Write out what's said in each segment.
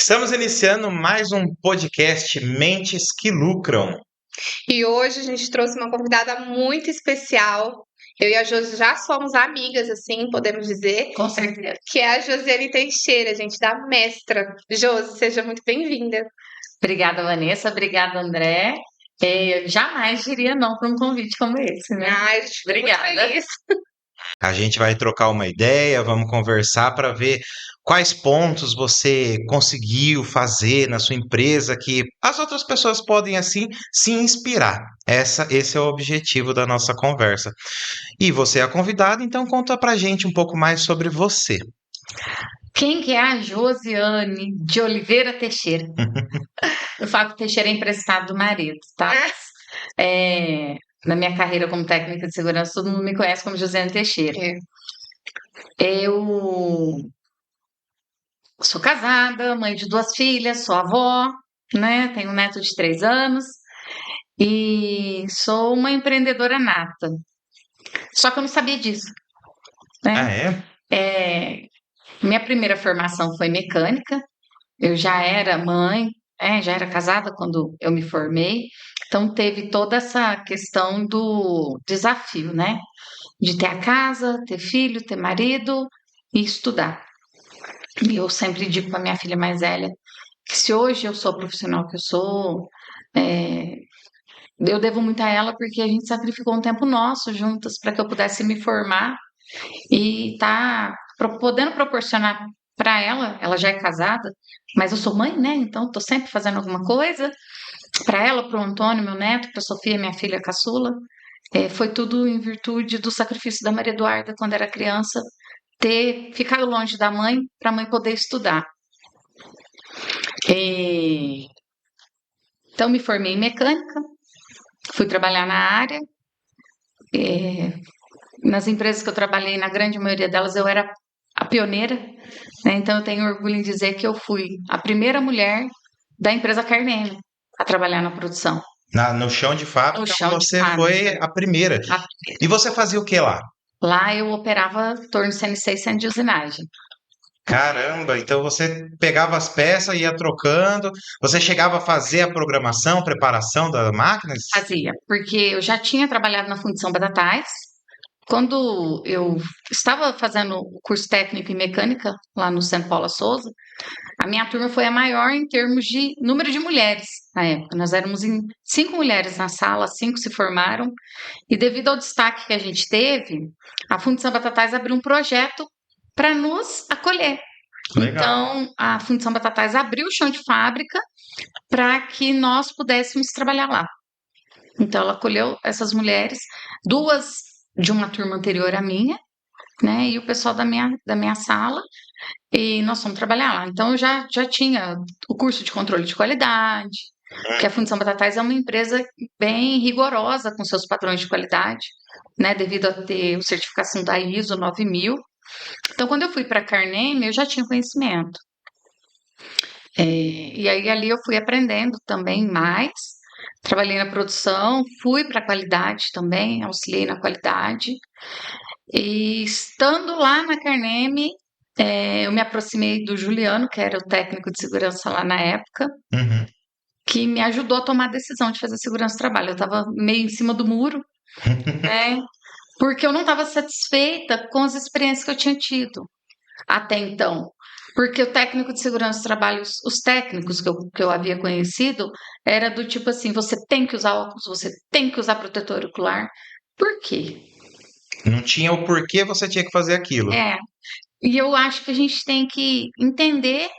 Estamos iniciando mais um podcast Mentes que Lucram. E hoje a gente trouxe uma convidada muito especial. Eu e a Josi já somos amigas, assim, podemos dizer, Com certeza. que é a Josiane Teixeira, gente, da Mestra. Josi, seja muito bem-vinda. Obrigada, Vanessa. Obrigada, André. Eu jamais diria não para um convite como esse, né? Ai, a gente ficou muito Obrigada. feliz. A gente vai trocar uma ideia, vamos conversar para ver quais pontos você conseguiu fazer na sua empresa que as outras pessoas podem assim se inspirar. Esse é o objetivo da nossa conversa. E você é a convidada, então conta pra gente um pouco mais sobre você. Quem que é a Josiane de Oliveira Teixeira? Eu falo que Teixeira é emprestado do marido, tá? Na minha carreira como técnica de segurança, todo mundo me conhece como Josiane Teixeira. É. Eu sou casada, mãe de 2 filhas, sou avó, né? Tenho um neto de 3 anos e sou uma empreendedora nata. Só que eu não sabia disso, né? Minha primeira formação foi mecânica, eu já era mãe, já era casada quando eu me formei, então teve toda essa questão do desafio, né? De ter a casa, ter filho, ter marido e estudar. E eu sempre digo para minha filha mais velha que se hoje eu sou a profissional que eu sou, eu devo muito a ela porque a gente sacrificou um tempo nosso juntas para que eu pudesse me formar e tá podendo proporcionar para ela já é casada, mas eu sou mãe, né? Então tô sempre fazendo alguma coisa para ela, para o Antônio, meu neto, para Sofia, minha filha caçula. Foi tudo em virtude do sacrifício da Maria Eduarda quando era criança, ter ficado longe da mãe para a mãe poder estudar. Então me formei em mecânica, fui trabalhar na área. Nas empresas que eu trabalhei, na grande maioria delas, eu era a pioneira, né? Então eu tenho orgulho em dizer que eu fui a primeira mulher da empresa Carneme a trabalhar na produção. No chão de fábrica, No chão de você fábrica. foi a primeira. E você fazia o que lá? Lá eu operava torno de CNC e centro de usinagem. Caramba, então você pegava as peças e ia trocando. Você chegava a fazer a programação, preparação das máquinas? Fazia, porque eu já tinha trabalhado na Fundição Batatais. Quando eu estava fazendo o curso técnico em mecânica lá no Centro Paula Souza, a minha turma foi a maior em termos de número de mulheres na época. Nós éramos em 5 mulheres na sala, 5 se formaram, e devido ao destaque que a gente teve, a Fundição Batatais abriu um projeto para nos acolher. Legal. Então, a Fundição Batatais abriu o chão de fábrica para que nós pudéssemos trabalhar lá. Então, ela acolheu essas mulheres, 2 de uma turma anterior à minha, né, e o pessoal da minha sala, e nós fomos trabalhar lá. Então, eu já tinha o curso de controle de qualidade, porque a Fundição Batatais é uma empresa bem rigorosa com seus padrões de qualidade, né, devido a ter a certificação da ISO 9000. Então, quando eu fui para a Carneme, eu já tinha conhecimento. E aí, ali eu fui aprendendo também mais, trabalhei na produção, fui para a qualidade também, auxiliei na qualidade. E estando lá na Carneme, eu me aproximei do Juliano, que era o técnico de segurança lá na época, Uhum. que me ajudou a tomar a decisão de fazer segurança do trabalho. Eu estava meio em cima do muro, né? Porque eu não estava satisfeita com as experiências que eu tinha tido até então. Porque o técnico de segurança do trabalho, os técnicos que eu havia conhecido, era do tipo assim, você tem que usar óculos, você tem que usar protetor ocular. Por quê? Não tinha o porquê você tinha que fazer aquilo. E eu acho que a gente tem que entender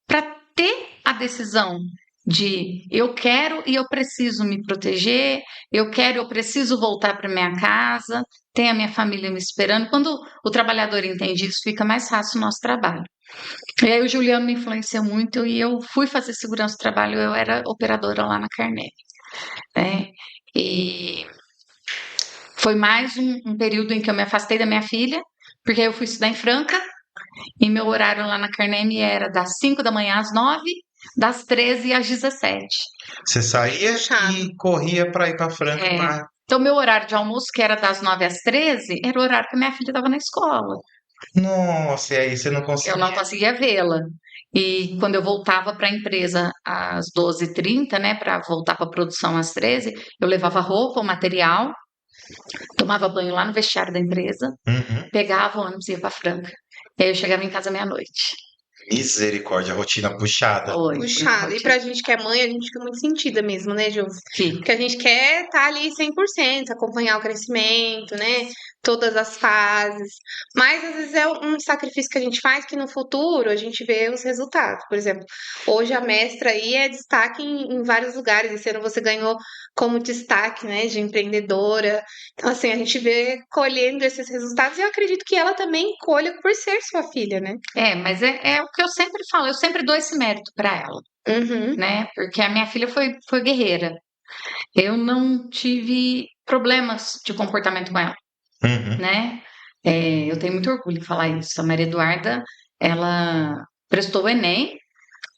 para ter a decisão de eu quero e eu preciso me proteger, eu quero e eu preciso voltar para minha casa, tem a minha família me esperando. Quando o trabalhador entende isso, fica mais fácil o nosso trabalho. E aí o Juliano me influenciou muito e eu fui fazer segurança do trabalho, eu era operadora lá na Carneme, né? E foi mais um período em que eu me afastei da minha filha, porque eu fui estudar em Franca, e meu horário lá na Carneme era das 5 da manhã às 9, das 13 às 17. Você saía e corria para ir para Franca. Então, meu horário de almoço, que era das 9 às 13, era o horário que minha filha estava na escola. Nossa, e aí você não Eu não conseguia. conseguia vê-la. E quando eu voltava para a empresa às 12h30, né, para voltar para a produção às 13h, eu levava roupa, o material, tomava banho lá no vestiário da empresa, Uhum. pegava o ônibus e ia para Franca. E aí eu chegava em casa meia-noite. Misericórdia, rotina puxada. Foi uma Puxado. E rotina. pra gente que é mãe, a gente fica muito sentida mesmo, né, Ju? Porque Fica. a gente quer estar ali 100%, acompanhar o crescimento, né? Todas as fases. Mas às vezes é um sacrifício que a gente faz que no futuro a gente vê os resultados. Por exemplo, hoje a mestra aí é destaque em vários lugares. Esse ano você ganhou como destaque, né, de empreendedora. Então, assim, a gente vê colhendo esses resultados e eu acredito que ela também colha por ser sua filha, né? Mas é o que eu sempre falo, eu sempre dou esse mérito para ela, Uhum. né? Porque a minha filha foi guerreira. Eu não tive problemas de comportamento com ela, Uhum. né? Eu tenho muito orgulho em falar isso. A Maria Eduarda, ela prestou o Enem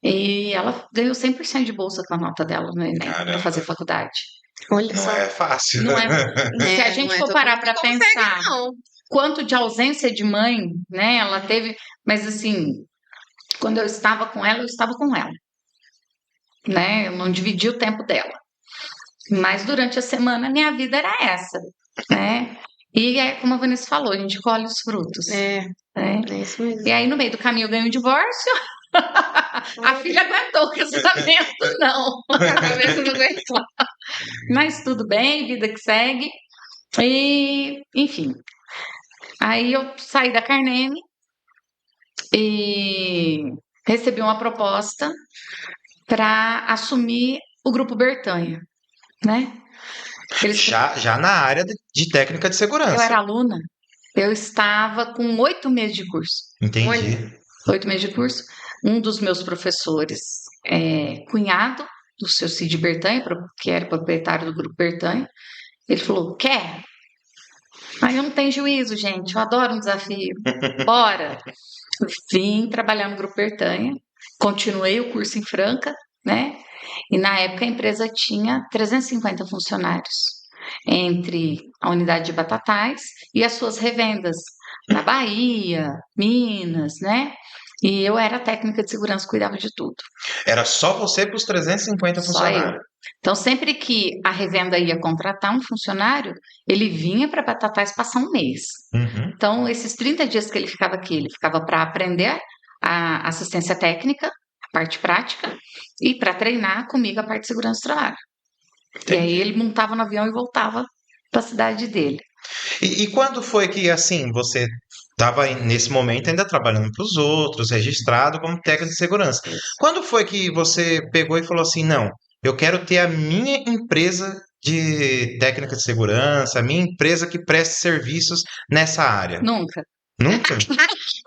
e ela ganhou 100% de bolsa com a nota dela no Enem para fazer Caramba, faculdade. Olha não só. é fácil. Não é, se a Não gente é for todo parar mundo que para consegue, pensar não. quanto de ausência de mãe, né, ela teve, mas assim, quando eu estava com ela, eu estava com ela, né? Eu não dividi o tempo dela. Mas durante a semana minha vida era essa, né? E é como a Vanessa falou, a gente colhe os frutos, É, né? é isso mesmo. E aí no meio do caminho eu ganho um divórcio. A filha aguentou o casamento, não. O casamento não aguentou. Mas tudo bem, vida que segue. E, enfim, aí eu saí da Carneme e recebi uma proposta para assumir o Grupo Bertanha, né? Eles, Já na área de técnica de eu segurança. era aluna, eu estava com 8 meses de curso. Entendi. Olha. 8 meses de curso. Um dos meus professores, cunhado do seu Cid Bertanha, que era proprietário do Grupo Bertanha, ele falou: quer? Aí eu não tenho juízo, gente, eu adoro um desafio. Bora! Vim trabalhar no Grupo Bertanha, continuei o curso em Franca, né? E na época a empresa tinha 350 funcionários, entre a unidade de Batatais e as suas revendas na Bahia, Minas, né? E eu era técnica de segurança, cuidava de tudo, Era só você para os 350 só eu. funcionários. Então, sempre que a revenda ia contratar um funcionário, ele vinha para Batatais passar um mês. Uhum. Então, esses 30 dias que ele ficava para aprender a assistência técnica, a parte prática, e para treinar comigo a parte de segurança do trabalho. E aí ele montava no avião e voltava para a cidade dele. E quando foi que, assim, você estava nesse momento ainda trabalhando para os outros, registrado como técnico de segurança? Quando foi que você pegou e falou assim, não, eu quero ter a minha empresa de técnica de segurança, a minha empresa que preste serviços nessa área? Nunca. Nunca?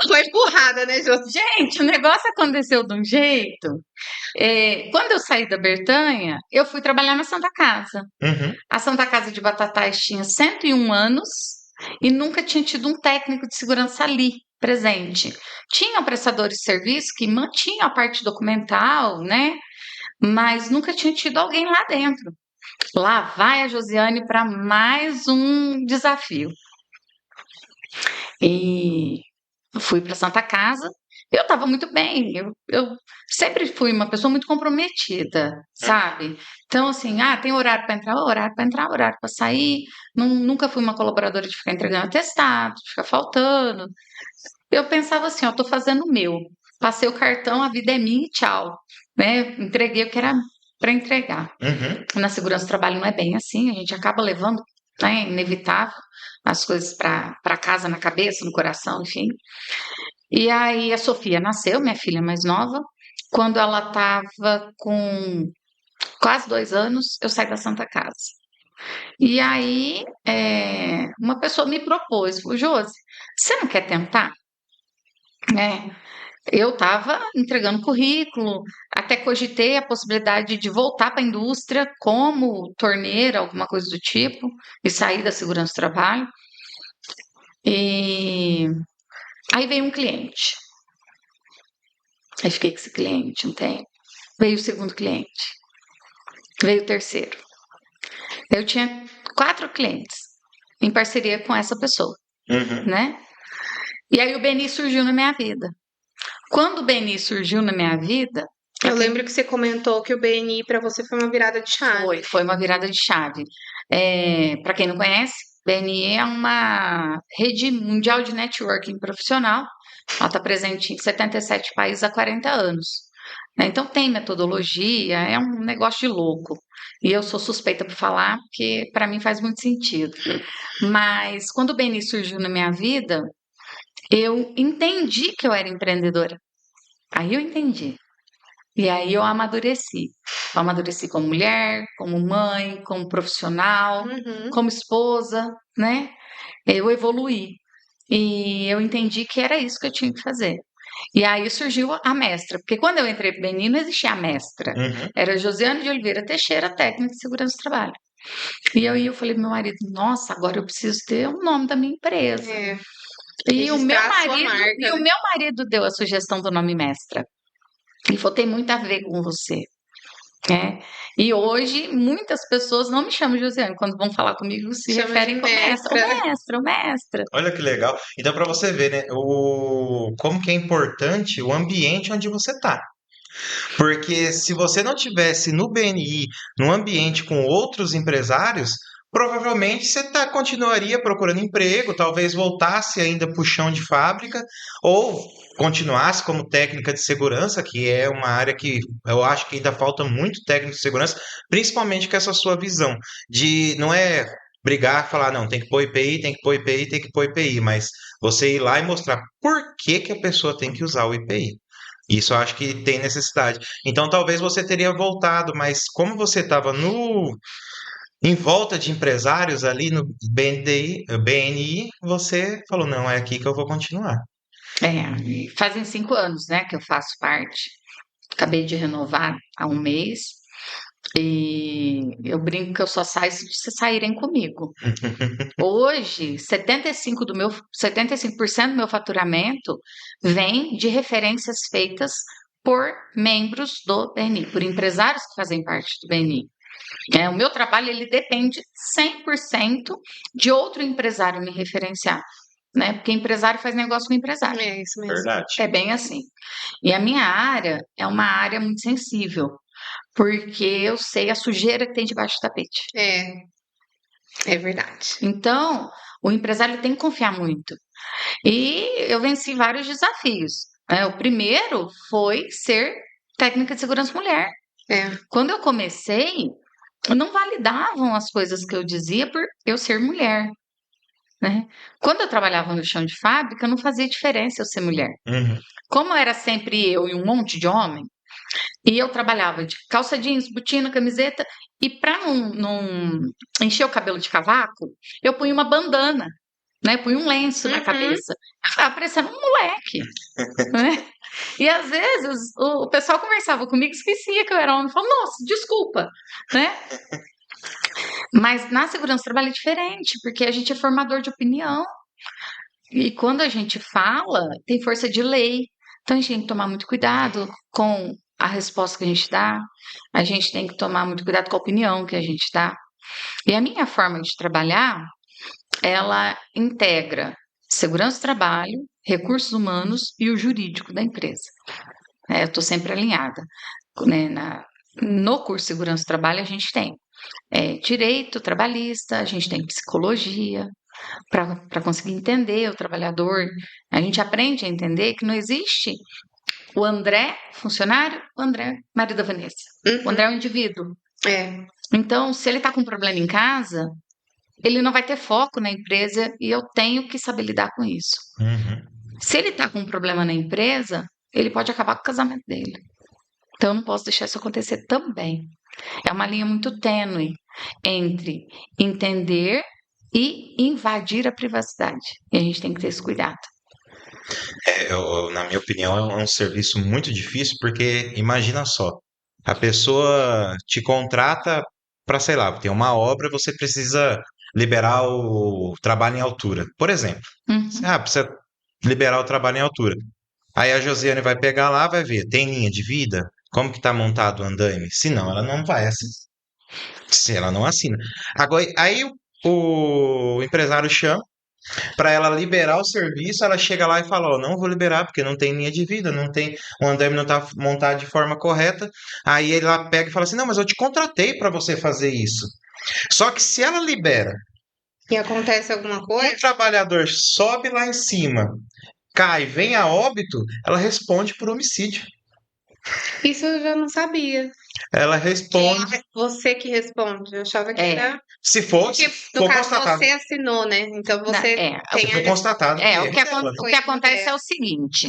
Foi empurrada, né, Jô? Gente, o negócio aconteceu de um jeito. Quando eu saí da Bertanha, eu fui trabalhar na Santa Casa. Uhum. A Santa Casa de Batatais tinha 101 anos e nunca tinha tido um técnico de segurança ali presente. Tinham prestadores de serviço que mantinham a parte documental, né? Mas nunca tinha tido alguém lá dentro. Lá vai a Josiane para mais um desafio. E fui para Santa Casa. Eu estava muito bem, eu sempre fui uma pessoa muito comprometida, sabe? Então, assim, tem horário para entrar, horário para entrar, horário para sair. Nunca fui uma colaboradora de ficar entregando atestado, de ficar faltando. Eu pensava assim, ó, tô fazendo o meu. Passei o cartão, a vida é minha e tchau. Né? Entreguei o que era para entregar. Uhum. Na segurança do trabalho não é bem assim, a gente acaba levando, né, inevitável, as coisas para casa, na cabeça, no coração, enfim. E aí a Sofia nasceu, minha filha mais nova. Quando ela estava com quase 2 anos, eu saí da Santa Casa. E aí uma pessoa me propôs, falou, Josi, você não quer tentar? Eu estava entregando currículo, até cogitei a possibilidade de voltar para a indústria como torneira, alguma coisa do tipo, e sair da segurança do trabalho. E aí veio um cliente. Aí fiquei com esse cliente um tempo. Veio o segundo cliente. Veio o terceiro. Eu tinha 4 clientes em parceria com essa pessoa, Uhum. né? E aí o BNI surgiu na minha vida. Quando o BNI surgiu na minha vida, Eu lembro que você comentou que o BNI para você foi uma virada de chave. foi uma virada de chave. Para quem não conhece, BNI é uma rede mundial de networking profissional. Ela está presente em 77 países há 40 anos. Né? Então tem metodologia, é um negócio de louco. E eu sou suspeita por falar, porque para mim faz muito sentido. Mas quando o BNI surgiu na minha vida, eu entendi que eu era empreendedora. Aí eu entendi. E aí eu amadureci. Eu amadureci como mulher, como mãe, como profissional, Uhum. como esposa, né? Eu evoluí. E eu entendi que era isso que eu tinha que fazer. E aí surgiu a mestra, porque quando eu entrei para o BNI não existia a mestra. Uhum. Era Josiane de Oliveira Teixeira, técnica de segurança do trabalho. E aí eu falei pro meu marido, nossa, agora eu preciso ter o nome da minha empresa. É, E o meu registrar a sua marido, marca, e o né? meu marido deu a sugestão do nome mestra. Ele falou, tem muito a ver com você. né? E hoje muitas pessoas não me chamam de Josiane, quando vão falar comigo se Chama referem de como mestra, mestra. o mestre, o mestre. Olha que legal. Então, para você ver, né, como que é importante o ambiente onde você está. Porque se você não tivesse no BNI, num ambiente com outros empresários, provavelmente você continuaria procurando emprego, talvez voltasse ainda para o chão de fábrica, ou continuasse como técnica de segurança, que é uma área que eu acho que ainda falta muito técnico de segurança, principalmente com essa sua visão de não é brigar, falar, não, tem que pôr IPI, tem que pôr IPI, tem que pôr IPI, mas você ir lá e mostrar por que que a pessoa tem que usar o IPI. Isso eu acho que tem necessidade. Então talvez você teria voltado, mas como você estava no em volta de empresários ali no BNI, você falou, não, é aqui que eu vou continuar. Fazem 5 anos, né, que eu faço parte. Acabei de renovar há um mês. E eu brinco que eu só saio se vocês saírem comigo. Hoje, 75% do meu faturamento vem de referências feitas por membros do BNI, por empresários que fazem parte do BNI. O meu trabalho ele depende 100% de outro empresário me referenciar, né? Porque empresário faz negócio com empresário. É isso mesmo. Verdade. É bem assim. E a minha área é uma área muito sensível, porque eu sei a sujeira que tem debaixo do tapete. É verdade. Então, o empresário tem que confiar muito. E eu venci vários desafios. O primeiro foi ser técnica de segurança mulher. Quando eu comecei, não validavam as coisas que eu dizia por eu ser mulher. Né? Quando eu trabalhava no chão de fábrica, não fazia diferença eu ser mulher. Uhum. Como era sempre eu e um monte de homem, e eu trabalhava de calça jeans, botina, camiseta, e para não encher o cabelo de cavaco, eu punha uma bandana, né? Punha um lenço na cabeça. Eu tava parecendo um moleque, né? E às vezes o pessoal conversava comigo, esquecia que eu era homem, falava, nossa, desculpa, né? Mas na segurança do trabalho é diferente, porque a gente é formador de opinião. E quando a gente fala, tem força de lei. Então a gente tem que tomar muito cuidado com a resposta que a gente dá. A gente tem que tomar muito cuidado com a opinião que a gente dá. E a minha forma de trabalhar, ela integra segurança do trabalho, recursos humanos e o jurídico da empresa. Eu estou sempre alinhada. Né? No curso de segurança do trabalho, a gente tem direito trabalhista, a gente tem psicologia, para conseguir entender o trabalhador. A gente aprende a entender que não existe o André funcionário, o André marido da Vanessa. O André é um indivíduo. Então, se ele está com um problema em casa, ele não vai ter foco na empresa e eu tenho que saber lidar com isso. Uhum. Se ele está com um problema na empresa, ele pode acabar com o casamento dele. Então, eu não posso deixar isso acontecer também. É uma linha muito tênue entre entender e invadir a privacidade. E a gente tem que ter esse cuidado. Na minha opinião, é um serviço muito difícil, porque imagina só, a pessoa te contrata para, sei lá, tem uma obra, você precisa liberar o trabalho em altura, por exemplo. Precisa liberar o trabalho em altura. Aí a Josiane vai pegar lá, vai ver, tem linha de vida? Como que tá montado o andaime? Se não, ela não vai assinar. Se ela não assina. Agora, aí o empresário chama, Para ela liberar o serviço, ela chega lá e fala: Ó, não vou liberar porque não tem linha de vida, não tem, o andaime não está montado de forma correta. Aí ela pega e fala assim: não, mas eu te contratei para você fazer isso. Só que se ela libera, E acontece alguma um coisa? trabalhador sobe lá em cima, cai, vem a óbito, ela responde por homicídio. Isso eu já não sabia. Ela Que responde. é você que responde. Eu achava que É, era. Se for, Porque, se no for caso, constatado. você assinou, né? Então na- você é, Se tem for constatado que o é que, dela, né? o que acontece é o seguinte: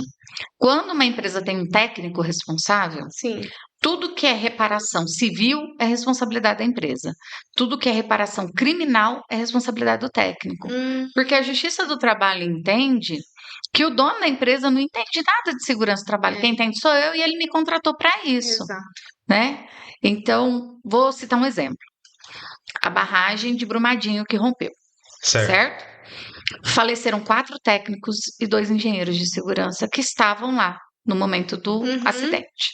quando uma empresa tem um técnico responsável, Sim. tudo que é reparação civil é responsabilidade da empresa. Tudo que é reparação criminal é responsabilidade do técnico. Hum, Porque a Justiça do Trabalho entende que o dono da empresa não entende nada de segurança do trabalho. É. Quem entende sou eu e ele me contratou para isso, exato. né? Então, vou citar um exemplo. A barragem de Brumadinho que rompeu, Certo. certo? Faleceram 4 técnicos e 2 engenheiros de segurança que estavam lá no momento do Uhum. acidente.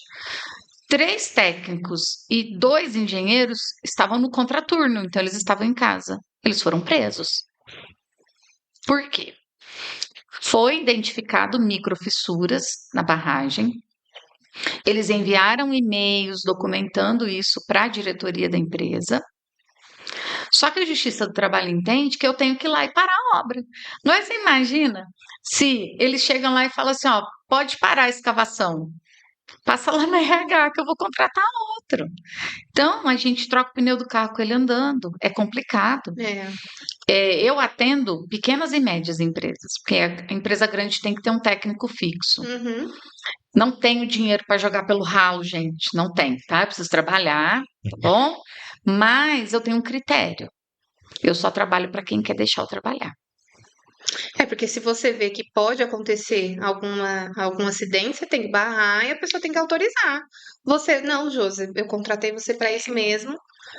3 técnicos e 2 engenheiros estavam no contraturno, então eles estavam em casa. Eles foram presos. Por quê? Foi identificado microfissuras na barragem. Eles enviaram e-mails documentando isso para a diretoria da empresa. Só que a Justiça do Trabalho entende que eu tenho que ir lá e parar a obra. Nós imagina se eles chegam lá e falam assim, ó, pode parar a escavação. Passa lá na RH que eu vou contratar outro. Então, a gente troca o pneu do carro com ele andando. É complicado. Eu atendo pequenas e médias empresas, porque a empresa grande tem que ter um técnico fixo. Uhum. Não tenho dinheiro para jogar pelo ralo, gente. Não tem, tá? Eu preciso trabalhar, tá bom? Mas eu tenho um critério. Eu só trabalho para quem quer deixar eu trabalhar. Porque se você vê que pode acontecer algum acidente, você tem que barrar e a pessoa tem que autorizar. Você, não, Josi, eu contratei você para isso mesmo.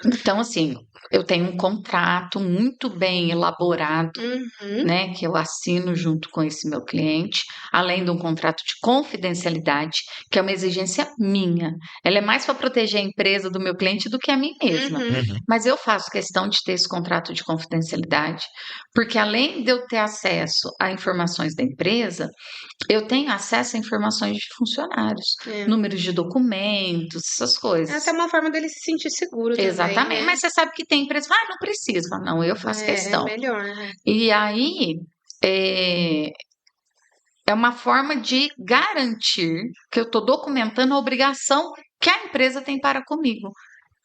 Então, assim, eu tenho um contrato muito bem elaborado, Uhum. né, que eu assino junto com esse meu cliente, além de um contrato de confidencialidade, que é uma exigência minha. Ela é mais para proteger a empresa do meu cliente do que a mim mesma. Uhum. Uhum. Mas eu faço questão de ter esse contrato de confidencialidade, porque além de eu ter acesso a informações da empresa, eu tenho acesso a informações de funcionários, É. números de documentos, essas É coisas. até uma forma dele se sentir seguro Exatamente. também, né? Mas você sabe que tem empresa, não precisa. Fala, não, eu faço É questão. melhor, né? E aí, é, é uma forma de garantir que eu estou documentando a obrigação que a empresa tem para comigo,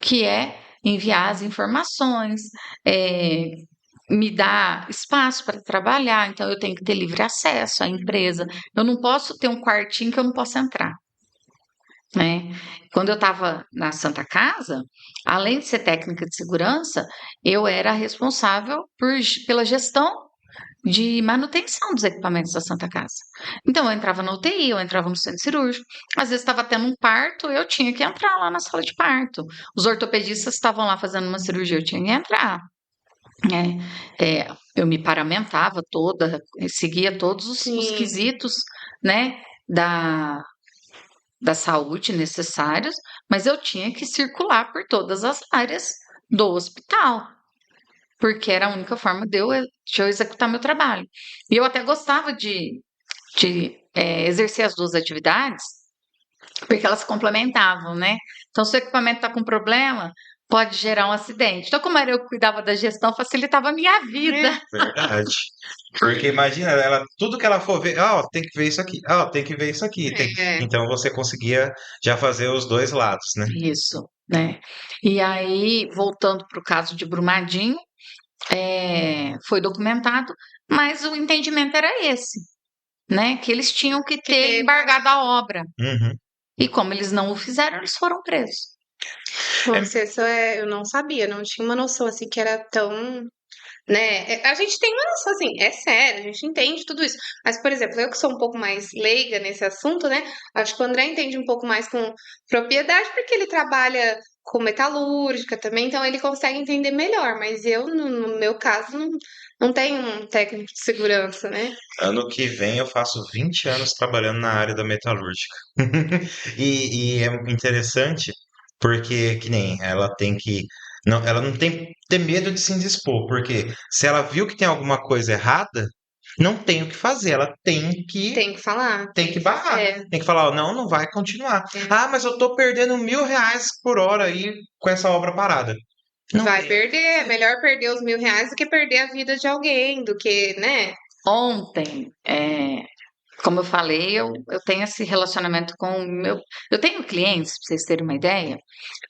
que é enviar as informações, me dar espaço para trabalhar, então eu tenho que ter livre acesso à empresa. Eu não posso ter um quartinho que eu não possa entrar. Né? Quando eu estava na Santa Casa, além de ser técnica de segurança, eu era responsável pela gestão de manutenção dos equipamentos da Santa Casa. Então, eu entrava na UTI, eu entrava no centro cirúrgico. Às vezes estava tendo um parto, eu tinha que entrar lá na sala de parto. Os ortopedistas estavam lá fazendo uma cirurgia, eu tinha que entrar. Eu me paramentava toda, seguia todos os Sim. quesitos, né, da saúde necessários, mas eu tinha que circular por todas as áreas do hospital, porque era a única forma de eu executar meu trabalho. E eu até gostava de exercer as 2 atividades, porque elas se complementavam, né? Então, se o equipamento está com problema, pode gerar um acidente. Então, como era eu que cuidava da gestão, facilitava a minha vida. Verdade. Porque imagina, ela, tudo que ela for ver, ó, tem que ver isso aqui, ó, tem que ver isso aqui. É. Então você conseguia já fazer os dois lados, né? Isso, né? E aí, voltando para o caso de Brumadinho, foi documentado, mas o entendimento era esse, né? Que eles tinham que ter embargado a obra. Uhum. E como eles não o fizeram, eles foram presos. Nossa, isso eu não sabia, não tinha uma noção assim que era tão, né? A gente tem uma noção assim, é sério, a gente entende tudo isso. Mas, por exemplo, eu que sou um pouco mais leiga nesse assunto, né? Acho que o André entende um pouco mais com propriedade, porque ele trabalha com metalúrgica também, então ele consegue entender melhor. Mas eu, no meu caso, não tenho um técnico de segurança, né? Ano que vem eu faço 20 anos trabalhando na área da metalúrgica. E é interessante porque que nem ela tem que não, ela não tem que ter medo de se indispor, porque se ela viu que tem alguma coisa errada, não tem o que fazer, ela Tem que falar. tem que barrar. É, Tem que falar, ó, não, não vai continuar. É. Ah, mas eu tô perdendo R$ 1.000 por hora aí com essa obra parada. Não vai tem. perder. É melhor perder os R$ 1.000 do que perder a vida de alguém, do que, né? Ontem, como eu falei, eu tenho esse relacionamento com o meu. Eu tenho clientes, para vocês terem uma ideia,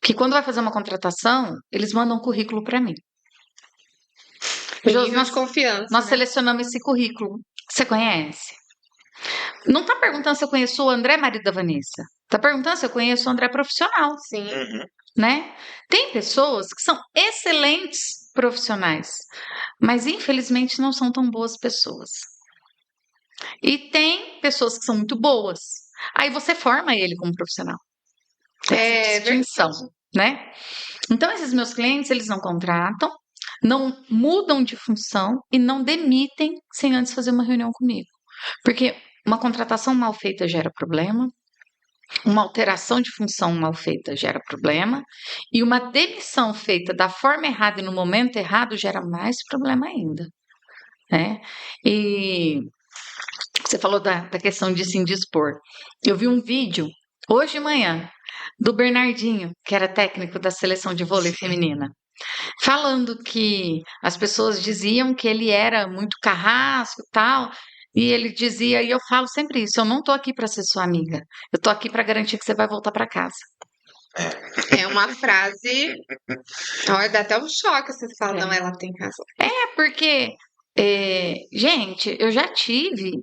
que quando vai fazer uma contratação, eles mandam um currículo para mim. O Josi, nível de confiança, nós né? selecionamos esse currículo. Você conhece? Não está perguntando se eu conheço o André, marido da Vanessa. Está perguntando se eu conheço o André profissional, Sim. Uhum. né? Tem pessoas que são excelentes profissionais, mas infelizmente não são tão boas pessoas. E tem pessoas que são muito boas. Aí você forma ele como profissional. Tem essa distinção, né? Então, esses meus clientes, eles não contratam, não mudam de função e não demitem sem antes fazer uma reunião comigo. Porque uma contratação mal feita gera problema, uma alteração de função mal feita gera problema, e uma demissão feita da forma errada e no momento errado gera mais problema ainda, né? E você falou da questão de se indispor. Eu vi um vídeo hoje de manhã do Bernardinho, que era técnico da seleção de vôlei feminina, falando que as pessoas diziam que ele era muito carrasco e tal. E ele dizia, e eu falo sempre isso, eu não tô aqui para ser sua amiga, eu tô aqui para garantir que você vai voltar para casa. É uma frase. Olha, dá até um choque você fala, não, ela tem razão. É porque, gente, eu já tive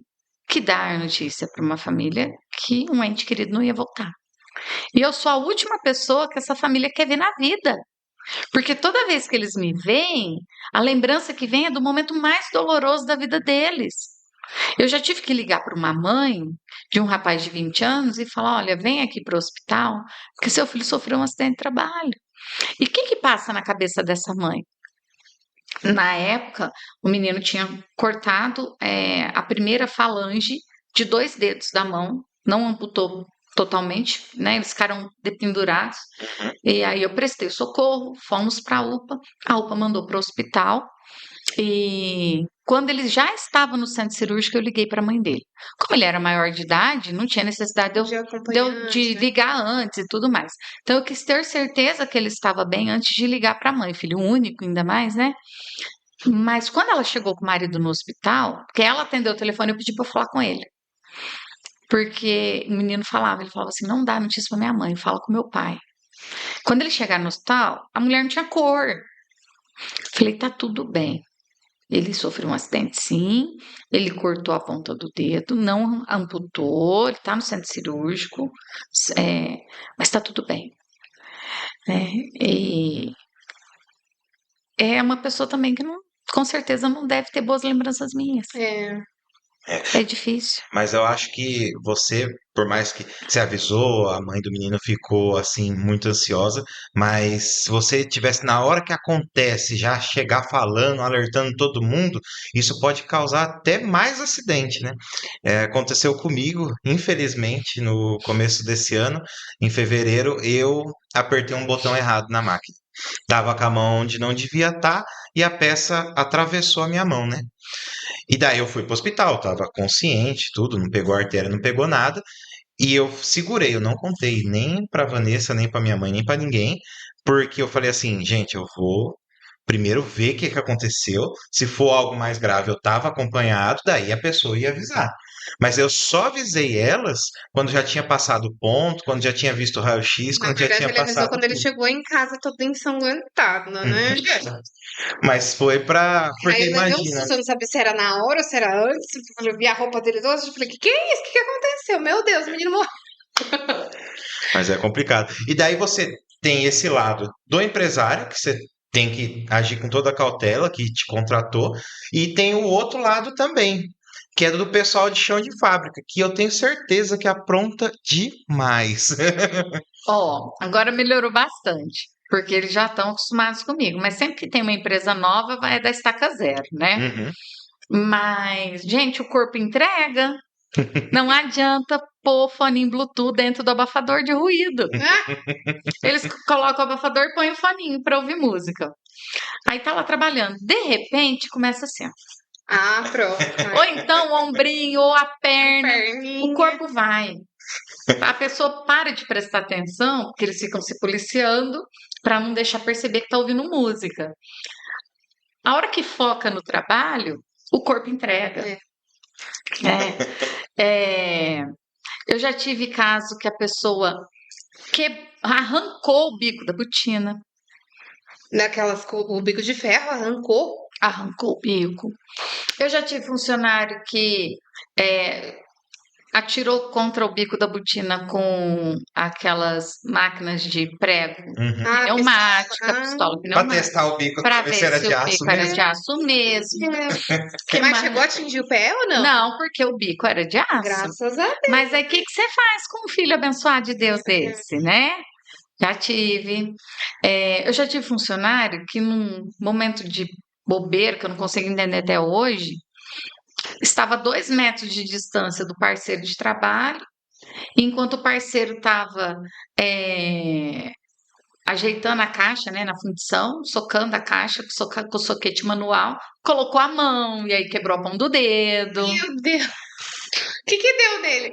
que dar notícia para uma família que um ente querido não ia voltar. E eu sou a última pessoa que essa família quer ver na vida. Porque toda vez que eles me veem, a lembrança que vem é do momento mais doloroso da vida deles. Eu já tive que ligar para uma mãe de um rapaz de 20 anos e falar: olha, vem aqui para o hospital, porque seu filho sofreu um acidente de trabalho. E o que passa na cabeça dessa mãe? Na época, o menino tinha cortado a primeira falange de 2 dedos da mão, não amputou totalmente, né? Eles ficaram dependurados. E aí eu prestei socorro, fomos para a UPA mandou para o hospital. E quando ele já estava no centro cirúrgico, eu liguei para a mãe dele. Como ele era maior de idade, não tinha necessidade de ligar antes e tudo mais. Então eu quis ter certeza que ele estava bem antes de ligar para a mãe, filho único ainda mais, né? Mas quando ela chegou com o marido no hospital, porque ela atendeu o telefone, eu pedi para falar com ele. Porque o menino falava, ele falava assim, não dá notícia para minha mãe, fala com meu pai. Quando ele chegar no hospital, a mulher não tinha cor. Falei, tá tudo bem. Ele sofreu um acidente, sim. Ele cortou a ponta do dedo, não amputou. Ele tá no centro cirúrgico, mas tá tudo bem. E é uma pessoa também que não, com certeza não deve ter boas lembranças minhas. É difícil. Mas eu acho que você, por mais que você avisou, a mãe do menino ficou assim muito ansiosa, mas se você tivesse na hora que acontece já chegar falando, alertando todo mundo, isso pode causar até mais acidente, né? Aconteceu comigo, infelizmente, no começo desse ano, em fevereiro, eu apertei um botão errado na máquina. Tava com a mão onde não devia estar e a peça atravessou a minha mão, né? E daí eu fui pro hospital, tava consciente, tudo, não pegou artéria, não pegou nada. E eu segurei, eu não contei nem pra Vanessa, nem pra minha mãe, nem pra ninguém, porque eu falei assim, gente, eu vou primeiro ver o que que aconteceu. Se for algo mais grave, eu tava acompanhado, daí a pessoa ia avisar. Mas eu só avisei elas quando já tinha passado o ponto, quando já tinha visto o raio-x, Na quando já verdade, tinha ele avisou passado quando ele tudo. chegou em casa todo ensanguentado, né? Mas foi pra. Porque Aí eu levei um imagina. susto, eu não sabia se era na hora ou se era antes. Eu vi a roupa dele toda, eu falei, que é isso? O que aconteceu? Meu Deus, o menino morreu. Mas é complicado. E daí você tem esse lado do empresário, que você tem que agir com toda a cautela, que te contratou, e tem o outro lado também, que é do pessoal de chão de fábrica, que eu tenho certeza que apronta demais. Ó, agora melhorou bastante, porque eles já estão acostumados comigo. Mas sempre que tem uma empresa nova, vai dar estaca zero, né? Uhum. Mas, gente, o corpo entrega. Não adianta pôr fone em Bluetooth dentro do abafador de ruído. Eles colocam o abafador e põem o foninho para ouvir música. Aí tá lá trabalhando. De repente, começa assim, ó. Ah, pronto. Ou então o ombrinho, ou a perna. Perninha. O corpo vai. A pessoa para de prestar atenção, porque eles ficam se policiando para não deixar perceber que tá ouvindo música. A hora que foca no trabalho, o corpo entrega. Eu já tive caso que a pessoa arrancou o bico da botina, Daquelas com o bico de ferro, arrancou o bico. Eu já tive funcionário que atirou contra o bico da botina com aquelas máquinas de prego, Uhum. pneumática, pistola. pistola Pra pneumática, testar o bico, para pra ver ver se era se de o aço bico era mesmo. de aço mesmo. Que Mas mais? chegou a atingir o pé ou não? Não, porque o bico era de aço. Graças a Deus. Mas aí o que você faz com um filho abençoado de Deus desse, né? Já tive. Eu já tive funcionário que num momento de bobeira, que eu não consigo entender até hoje, estava a 2 metros de distância do parceiro de trabalho, enquanto o parceiro estava ajeitando a caixa, né, na fundição, socando a caixa com o soquete manual, colocou a mão e aí quebrou a mão do dedo. Meu Deus. O que deu nele?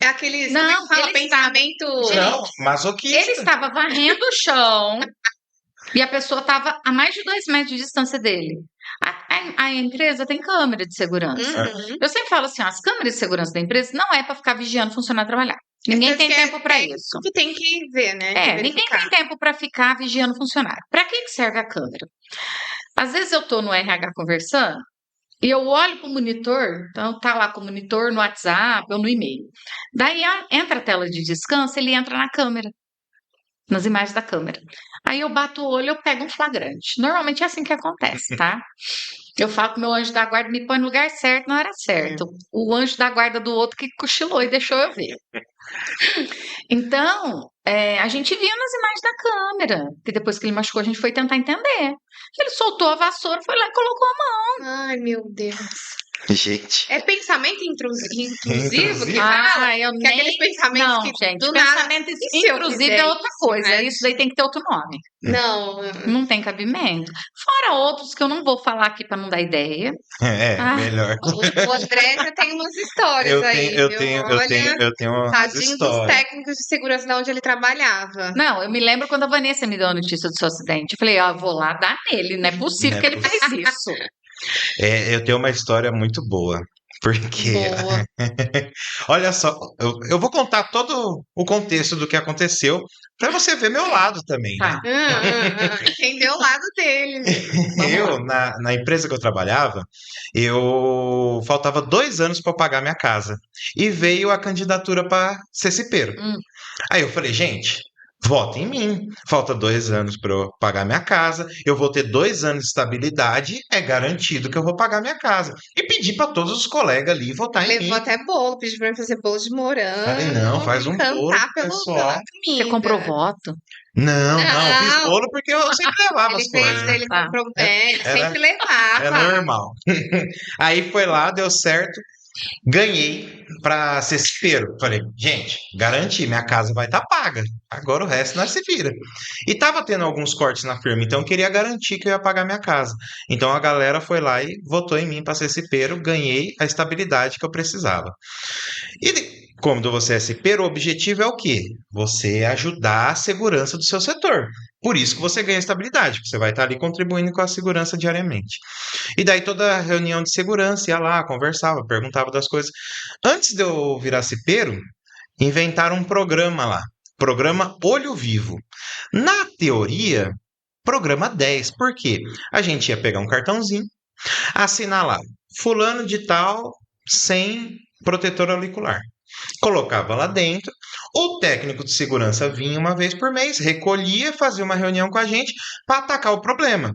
É aqueles, Não, como é que fala? ele estava- Pensamento... Não, Ele masoquista. estava varrendo o chão e a pessoa estava a mais de 2 metros de distância dele. A empresa tem câmera de segurança. Uhum. Eu sempre falo assim, ó, as câmeras de segurança da empresa não é para ficar vigiando funcionário trabalhar. Ninguém tem tempo para isso. Que tem que ver, né? Ninguém tem tempo para ficar vigiando funcionário. Para que serve a câmera? Às vezes eu estou no RH conversando e eu olho para o monitor, então tá lá com o monitor no WhatsApp ou no e-mail. Daí entra a tela de descanso, ele entra na câmera, nas imagens da câmera. Aí eu bato o olho, eu pego um flagrante. Normalmente é assim que acontece, tá? Eu falo que meu anjo da guarda me põe no lugar certo na hora certa. O anjo da guarda do outro que cochilou e deixou eu ver. Então, a gente viu nas imagens da câmera, que depois que ele machucou, a gente foi tentar entender. Ele soltou a vassoura, foi lá e colocou a mão. Ai, meu Deus. Gente. É pensamento intrusivo que Intrusivo? fala? eu Que é aqueles pensamentos Não, que gente, do nada... pensamento E se eu intrusivo fizer é outra isso, coisa. né? Isso daí tem que ter outro nome. Não. Não tem cabimento. Fora outros que eu não vou falar aqui para não dar ideia. Melhor. O André já tem umas histórias aí, Eu viu? tenho umas Tadinho dos histórias. técnicos de segurança de onde ele trabalhava. Não, eu me lembro quando a Vanessa me deu a notícia do seu acidente. Eu falei, vou lá dar nele. Não é possível Não é que ele fez isso. Eu tenho uma história muito boa. Porque, Boa. olha só, eu vou contar todo o contexto do que aconteceu para você ver meu lado também, né? Tá. Entendeu o lado dele. Eu, na empresa que eu trabalhava, eu faltava 2 anos para pagar minha casa. E veio a candidatura para ser cipeiro. Aí eu falei, gente, votem em mim. Falta 2 anos para eu pagar minha casa. Eu vou ter 2 anos de estabilidade. É garantido que eu vou pagar minha casa. E pedi para todos os colegas ali votar em mim. Levou até bolo, pediu pra mim fazer bolo de morango. Falei, não, faz um cantar bolo pro pela pessoal. comida. Você comprou voto? Não, eu fiz Não. bolo porque eu sempre levava Ele as coisas. ele Tá. comprou, ele Era- sempre levava. É normal. Aí foi lá, deu certo. Ganhei pra ser cipeiro. Falei, gente, garanti, minha casa vai estar paga. Agora o resto nós se vira. E tava tendo alguns cortes na firma, então eu queria garantir que eu ia pagar minha casa. Então a galera foi lá e votou em mim para ser cipeiro. Ganhei a estabilidade que eu precisava. E quando você é cipeiro, o objetivo é o quê? Você ajudar a segurança do seu setor. Por isso que você ganha estabilidade, porque você vai estar ali contribuindo com a segurança diariamente. E daí toda reunião de segurança ia lá, conversava, perguntava das coisas. Antes de eu virar cipeiro, inventaram um programa lá. Programa Olho Vivo. Na teoria, programa 10. Por quê? A gente ia pegar um cartãozinho, assinar lá, fulano de tal, sem protetor auricular. Colocava lá dentro, o técnico de segurança vinha uma vez por mês, recolhia, fazia uma reunião com a gente para atacar o problema.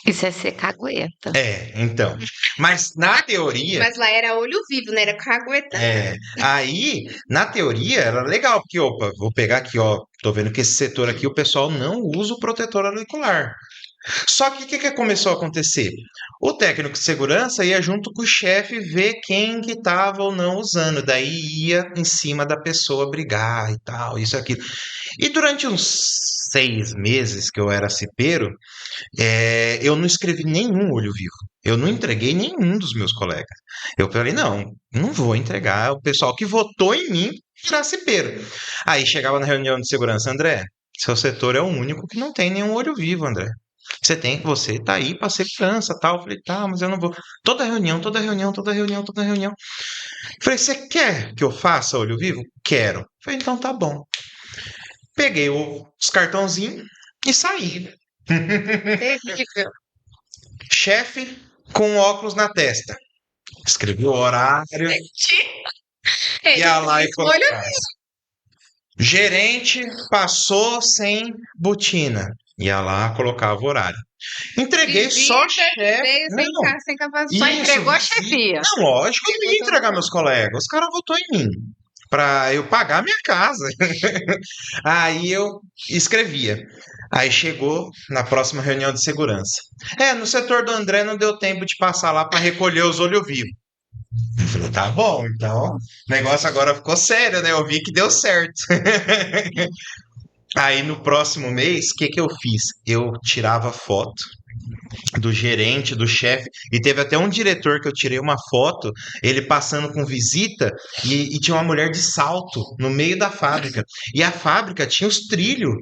Isso é ser cagueta. Então. Mas na teoria. Mas lá era olho vivo, né? Era cagueta. Aí, na teoria, era legal, porque, opa, vou pegar aqui, ó. Tô vendo que esse setor aqui o pessoal não usa o protetor auricular. Só que o que começou a acontecer? O técnico de segurança ia junto com o chefe ver quem que estava ou não usando. Daí ia em cima da pessoa brigar e tal, isso e aquilo. E durante uns 6 meses que eu era cipeiro, Eu não escrevi nenhum olho vivo. Eu não entreguei nenhum dos meus colegas. Eu falei, não vou entregar. O pessoal que votou em mim será cipeiro. Aí chegava na reunião de segurança, André, seu setor é o único que não tem nenhum olho vivo, André. Você tá aí para segurança, tal. Eu falei, tá, mas eu não vou. Toda reunião, toda reunião, toda reunião, toda reunião. Eu falei, você quer que eu faça olho vivo? Quero. Eu falei, então tá bom. Peguei os cartãozinhos e saí. Terrível. Chefe com óculos na testa. Escrevi o horário, ia lá e Olha, colocava. Gerente passou sem botina. Ia lá, colocava o horário. Entreguei só chefe. veio Não, sem capacidade. Só isso, entregou a visita. chefia. Não, lógico, eu não ia entregar meus colegas. Os caras votou em mim. Pra eu pagar minha casa. Aí eu escrevia. Aí chegou na próxima reunião de segurança. No setor do André não deu tempo de passar lá para recolher os olhos vivos. Eu falei, tá bom, então o negócio agora ficou sério, né? Eu vi que deu certo. Aí no próximo mês, o que que eu fiz? Eu tirava foto do gerente, do chefe, e teve até um diretor que eu tirei uma foto, ele passando com visita, e tinha uma mulher de salto no meio da fábrica. E a fábrica tinha os trilhos.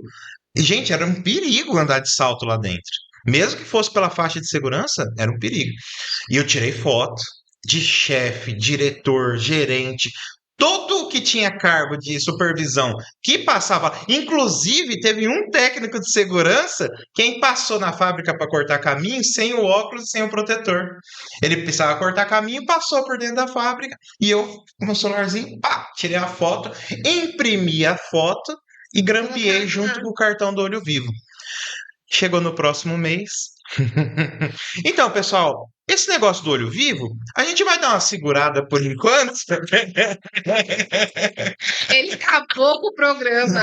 E, gente, era um perigo andar de salto lá dentro. Mesmo que fosse pela faixa de segurança, era um perigo. E eu tirei foto de chefe, diretor, gerente, todo que tinha cargo de supervisão que passava. Inclusive, teve um técnico de segurança quem passou na fábrica para cortar caminho sem o óculos e sem o protetor. Ele precisava cortar caminho, passou por dentro da fábrica e eu, com o celularzinho, pá, tirei a foto, imprimi a foto e grampeei junto com o cartão do olho vivo. Chegou no próximo mês. Então, pessoal, esse negócio do olho vivo, a gente vai dar uma segurada por enquanto. Ele acabou com o programa.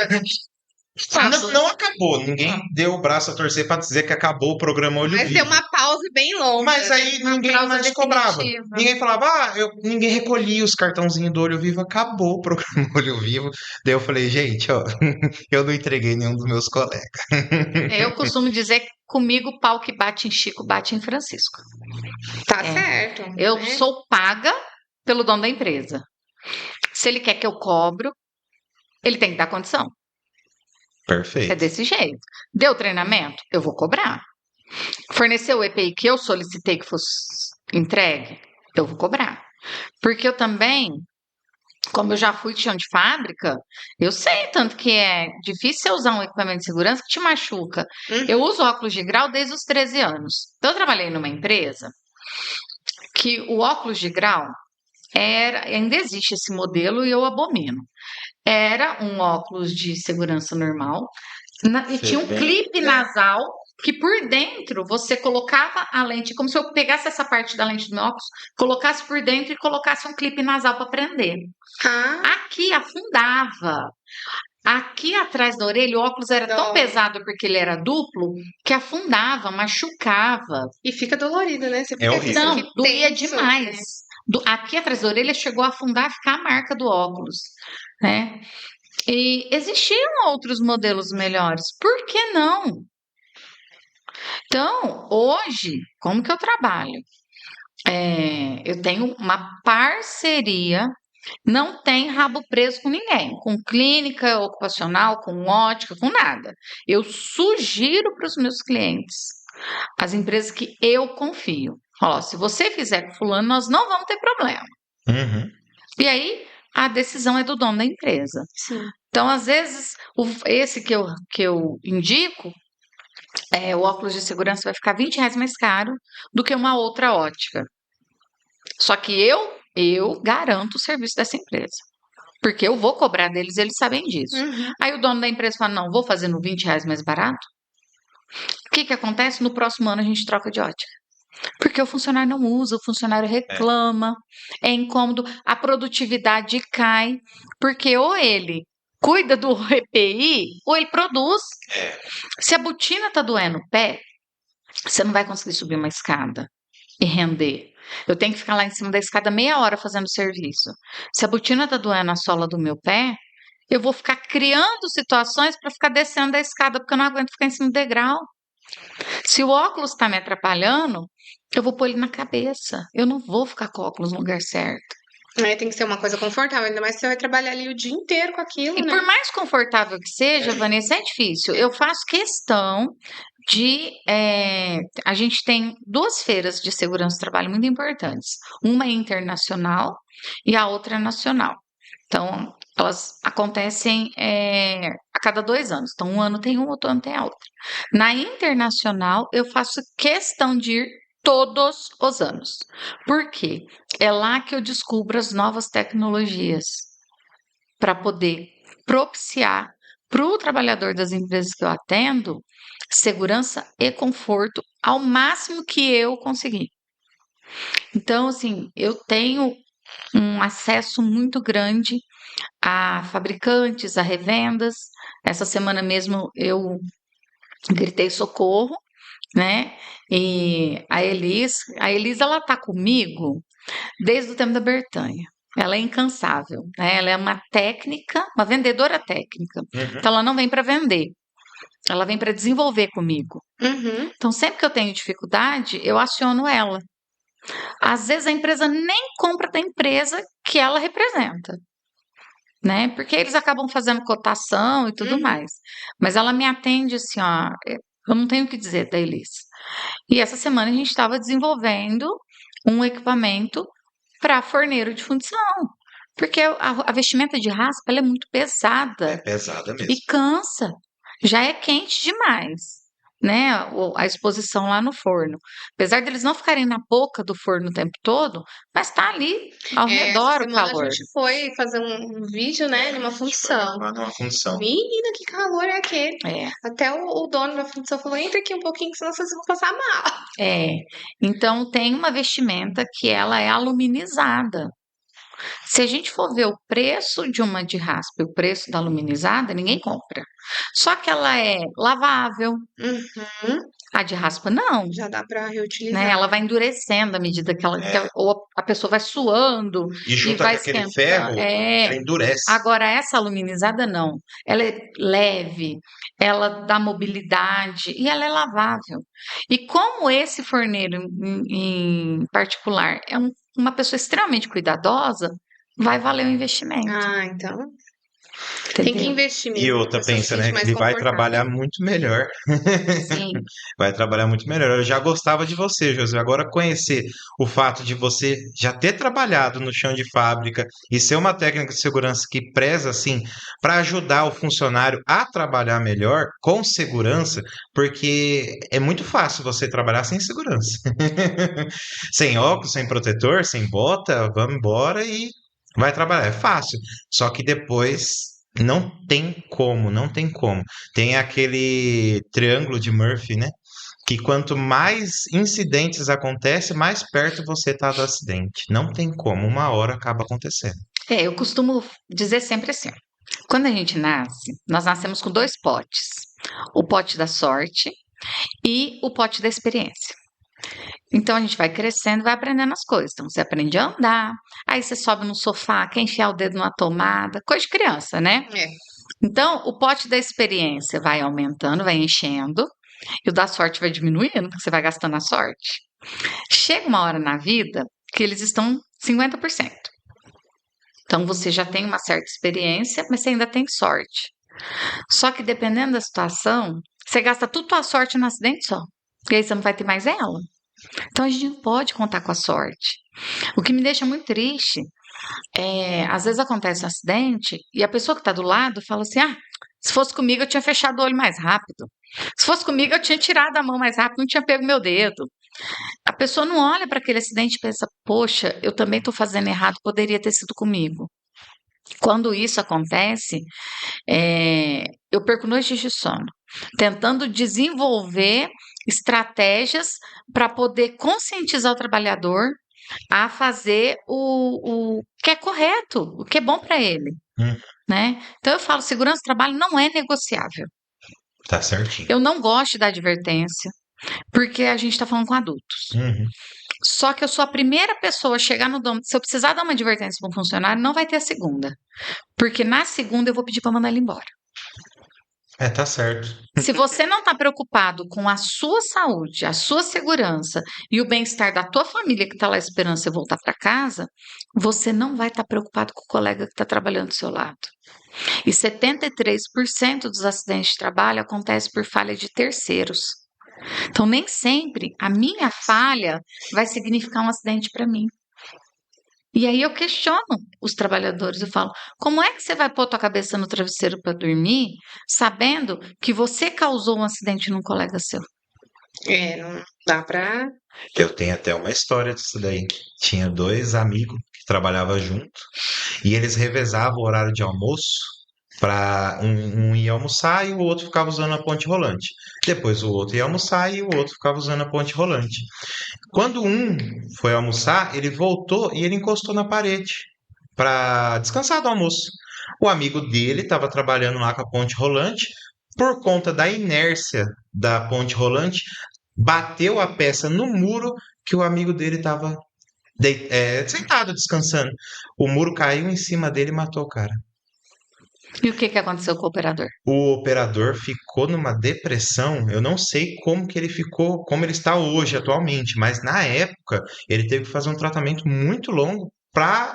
Não acabou, ninguém deu o braço a torcer para dizer que acabou o programa Olho Mas Vivo. tem uma pausa bem longa. Mas aí Uma ninguém pausa mais cobrava. definitiva. Ninguém falava, ninguém recolhia os cartãozinhos do Olho Vivo, acabou o programa Olho Vivo. Daí eu falei, gente, ó, eu não entreguei nenhum dos meus colegas. Eu costumo dizer que comigo o pau que bate em Chico bate em Francisco. Tá certo. Eu né? sou paga pelo dono da empresa. Se ele quer que eu cobro, ele tem que dar condição. É Perfeito. desse jeito. Deu treinamento? Eu vou cobrar. Forneceu o EPI que eu solicitei que fosse entregue? Eu vou cobrar. Porque eu também, como eu já fui chão de fábrica, eu sei tanto que é difícil você usar um equipamento de segurança que te machuca. Eu uso óculos de grau desde os 13 anos. Então, eu trabalhei numa empresa que o óculos de grau ainda existe esse modelo e eu abomino. Era um óculos de segurança normal e tinha um clipe nasal que por dentro você colocava a lente, como se eu pegasse essa parte da lente do meu óculos, colocasse por dentro e colocasse um clipe nasal para prender. Aqui afundava. Aqui atrás da orelha, o óculos era tão pesado porque ele era duplo que afundava, machucava. E fica dolorido, né? Você fica horrível. Não, tenso, doía né? demais. Aqui atrás da orelha chegou a afundar, a ficar a marca do óculos, né? E existiam outros modelos melhores. Por que não? Então, hoje, como que eu trabalho? Eu tenho uma parceria, não tem rabo preso com ninguém, com clínica ocupacional, com ótica, com nada. Eu sugiro para os meus clientes, as empresas que eu confio. Ó, se você fizer com fulano, nós não vamos ter problema. Uhum. E aí, a decisão é do dono da empresa. Sim. Então, às vezes, esse que eu indico, o óculos de segurança vai ficar R$20 mais caro do que uma outra ótica. Só que eu garanto o serviço dessa empresa. Porque eu vou cobrar deles, eles sabem disso. Aí o dono da empresa fala, não, vou fazer no R$20 mais barato. O que acontece? No próximo ano a gente troca de ótica. Porque o funcionário não usa, o funcionário reclama, é incômodo, a produtividade cai, porque ou ele cuida do EPI ou ele produz. Se a botina tá doendo o pé, você não vai conseguir subir uma escada e render. Eu tenho que ficar lá em cima da escada meia hora fazendo serviço. Se a botina tá doendo a sola do meu pé, eu vou ficar criando situações para ficar descendo a escada, porque eu não aguento ficar em cima do degrau. Se o óculos está me atrapalhando, eu vou pôr ele na cabeça. Eu não vou ficar com o óculos no lugar certo. Tem que ser uma coisa confortável, ainda mais se você vai trabalhar ali o dia inteiro com aquilo, E né? por mais confortável que seja, Vanessa, é difícil. Eu faço questão de. A gente tem 2 feiras de segurança do trabalho muito importantes. Uma é internacional e a outra é nacional. Então, elas acontecem a cada 2 anos. Então, um ano tem uma, outro ano tem a outra. Na internacional, eu faço questão de ir todos os anos. Por quê? É lá que eu descubro as novas tecnologias para poder propiciar para o trabalhador das empresas que eu atendo segurança e conforto ao máximo que eu conseguir. Então, assim, eu tenho um acesso muito grande a fabricantes, a revendas. Essa semana mesmo eu gritei socorro, né? E a Elis, ela tá comigo desde o tempo da Bertanha. Ela é incansável, né? Ela é uma técnica, uma vendedora técnica. Uhum. Então ela não vem para vender, ela vem para desenvolver comigo. Uhum. Então sempre que eu tenho dificuldade, eu aciono ela. Às vezes a empresa nem compra da empresa que ela representa, né? Porque eles acabam fazendo cotação e tudo Uhum. mais. Mas ela me atende assim, ó, eu não tenho o que dizer da Elis. E essa semana a gente estava desenvolvendo um equipamento para forneiro de fundição. Porque a vestimenta de raspa ela é muito É pesada pesada e mesmo. cansa. Já é quente demais, né? A exposição lá no forno. Apesar deles não ficarem na boca do forno o tempo todo, mas tá ali ao Essa redor o semana a calor. gente foi fazer um vídeo, né, de uma função. Lá numa função. Menina, que calor é aquele? É, Até o dono da função falou: entra aqui um pouquinho, senão vocês vão passar mal. é. Então tem uma vestimenta que ela é aluminizada. Se a gente for ver o preço de uma de raspa e o preço da aluminizada, ninguém compra. Só que ela é lavável, Uhum. a de raspa não, Já dá pra né? reutilizar. Ela vai endurecendo à medida que ela, É. ou a pessoa vai suando E e junto vai com aquele esquentando. ferro, É. ela endurece. Agora, essa aluminizada não. Ela é leve, ela dá mobilidade e ela é lavável. E como esse forneiro em particular é uma pessoa extremamente cuidadosa, vai valer o investimento, Então tem que entendeu? investir E mesmo. outra A pessoa se pensa, né, sente que mais ele vai confortável. trabalhar muito melhor. Sim. Vai trabalhar muito melhor. Eu já gostava de você, José. Agora conhecer o fato de você já ter trabalhado no chão de fábrica e ser uma técnica de segurança que preza assim para ajudar o funcionário a trabalhar melhor com segurança, porque é muito fácil você trabalhar sem segurança. Sem óculos, sem protetor, sem bota, vamos embora e vai trabalhar. É fácil. Só que depois não tem como, não tem como. Tem aquele triângulo de Murphy, né? Que quanto mais incidentes acontecem, mais perto você está do acidente. Não tem como, uma hora acaba acontecendo. Eu costumo dizer sempre assim: quando a gente nasce, nós nascemos com 2 potes: o pote da sorte e o pote da experiência. Então a gente vai crescendo e vai aprendendo as coisas. Então você aprende a andar, aí você sobe no sofá, quer enfiar o dedo numa tomada, coisa de criança, né? É. Então o pote da experiência vai aumentando, vai enchendo, e o da sorte vai diminuindo, porque você vai gastando a sorte. Chega uma hora na vida que eles estão 50%. Então você já tem uma certa experiência, mas você ainda tem sorte. Só que dependendo da situação, você gasta tudo a sorte no acidente só. E aí você não vai ter mais ela. Então a gente não pode contar com a sorte. O que me deixa muito triste é, às vezes acontece um acidente e a pessoa que está do lado fala assim: ah, se fosse comigo eu tinha fechado o olho mais rápido. Se fosse comigo eu tinha tirado a mão mais rápido, não tinha pego meu dedo. A pessoa não olha para aquele acidente e pensa: poxa, eu também estou fazendo errado, poderia ter sido comigo. Quando isso acontece, eu perco noites de sono, tentando desenvolver estratégias para poder conscientizar o trabalhador a fazer o que é correto, o que é bom para ele, né? Então eu falo, segurança do trabalho não é negociável. Tá certinho. Eu não gosto de dar advertência, porque a gente está falando com adultos. Só que eu sou a primeira pessoa a chegar no domo. Se eu precisar dar uma advertência para um funcionário, não vai ter a segunda. Porque na segunda eu vou pedir para mandar ele embora. Tá certo. Se você não está preocupado com a sua saúde, a sua segurança e o bem-estar da tua família que está lá esperando você voltar para casa, você não vai estar preocupado com o colega que está trabalhando do seu lado. E 73% dos acidentes de trabalho acontecem por falha de terceiros. Então, nem sempre a minha falha vai significar um acidente para mim. E aí eu questiono os trabalhadores, eu falo, como é que você vai pôr tua cabeça no travesseiro para dormir, sabendo que você causou um acidente num colega seu? Não dá pra. Eu tenho até uma história disso daí. Tinha dois amigos que trabalhavam junto e eles revezavam o horário de almoço para um ir almoçar e o outro ficava usando a ponte rolante. Depois o outro ia almoçar e o outro ficava usando a ponte rolante. Quando um foi almoçar, ele voltou e ele encostou na parede para descansar do almoço. O amigo dele estava trabalhando lá com a ponte rolante. Por conta da inércia da ponte rolante, bateu a peça no muro que o amigo dele estava sentado descansando. O muro caiu em cima dele e matou o cara. E o que aconteceu com o operador? O operador ficou numa depressão. Eu não sei como que ele ficou, como ele está hoje atualmente, mas na época ele teve que fazer um tratamento muito longo para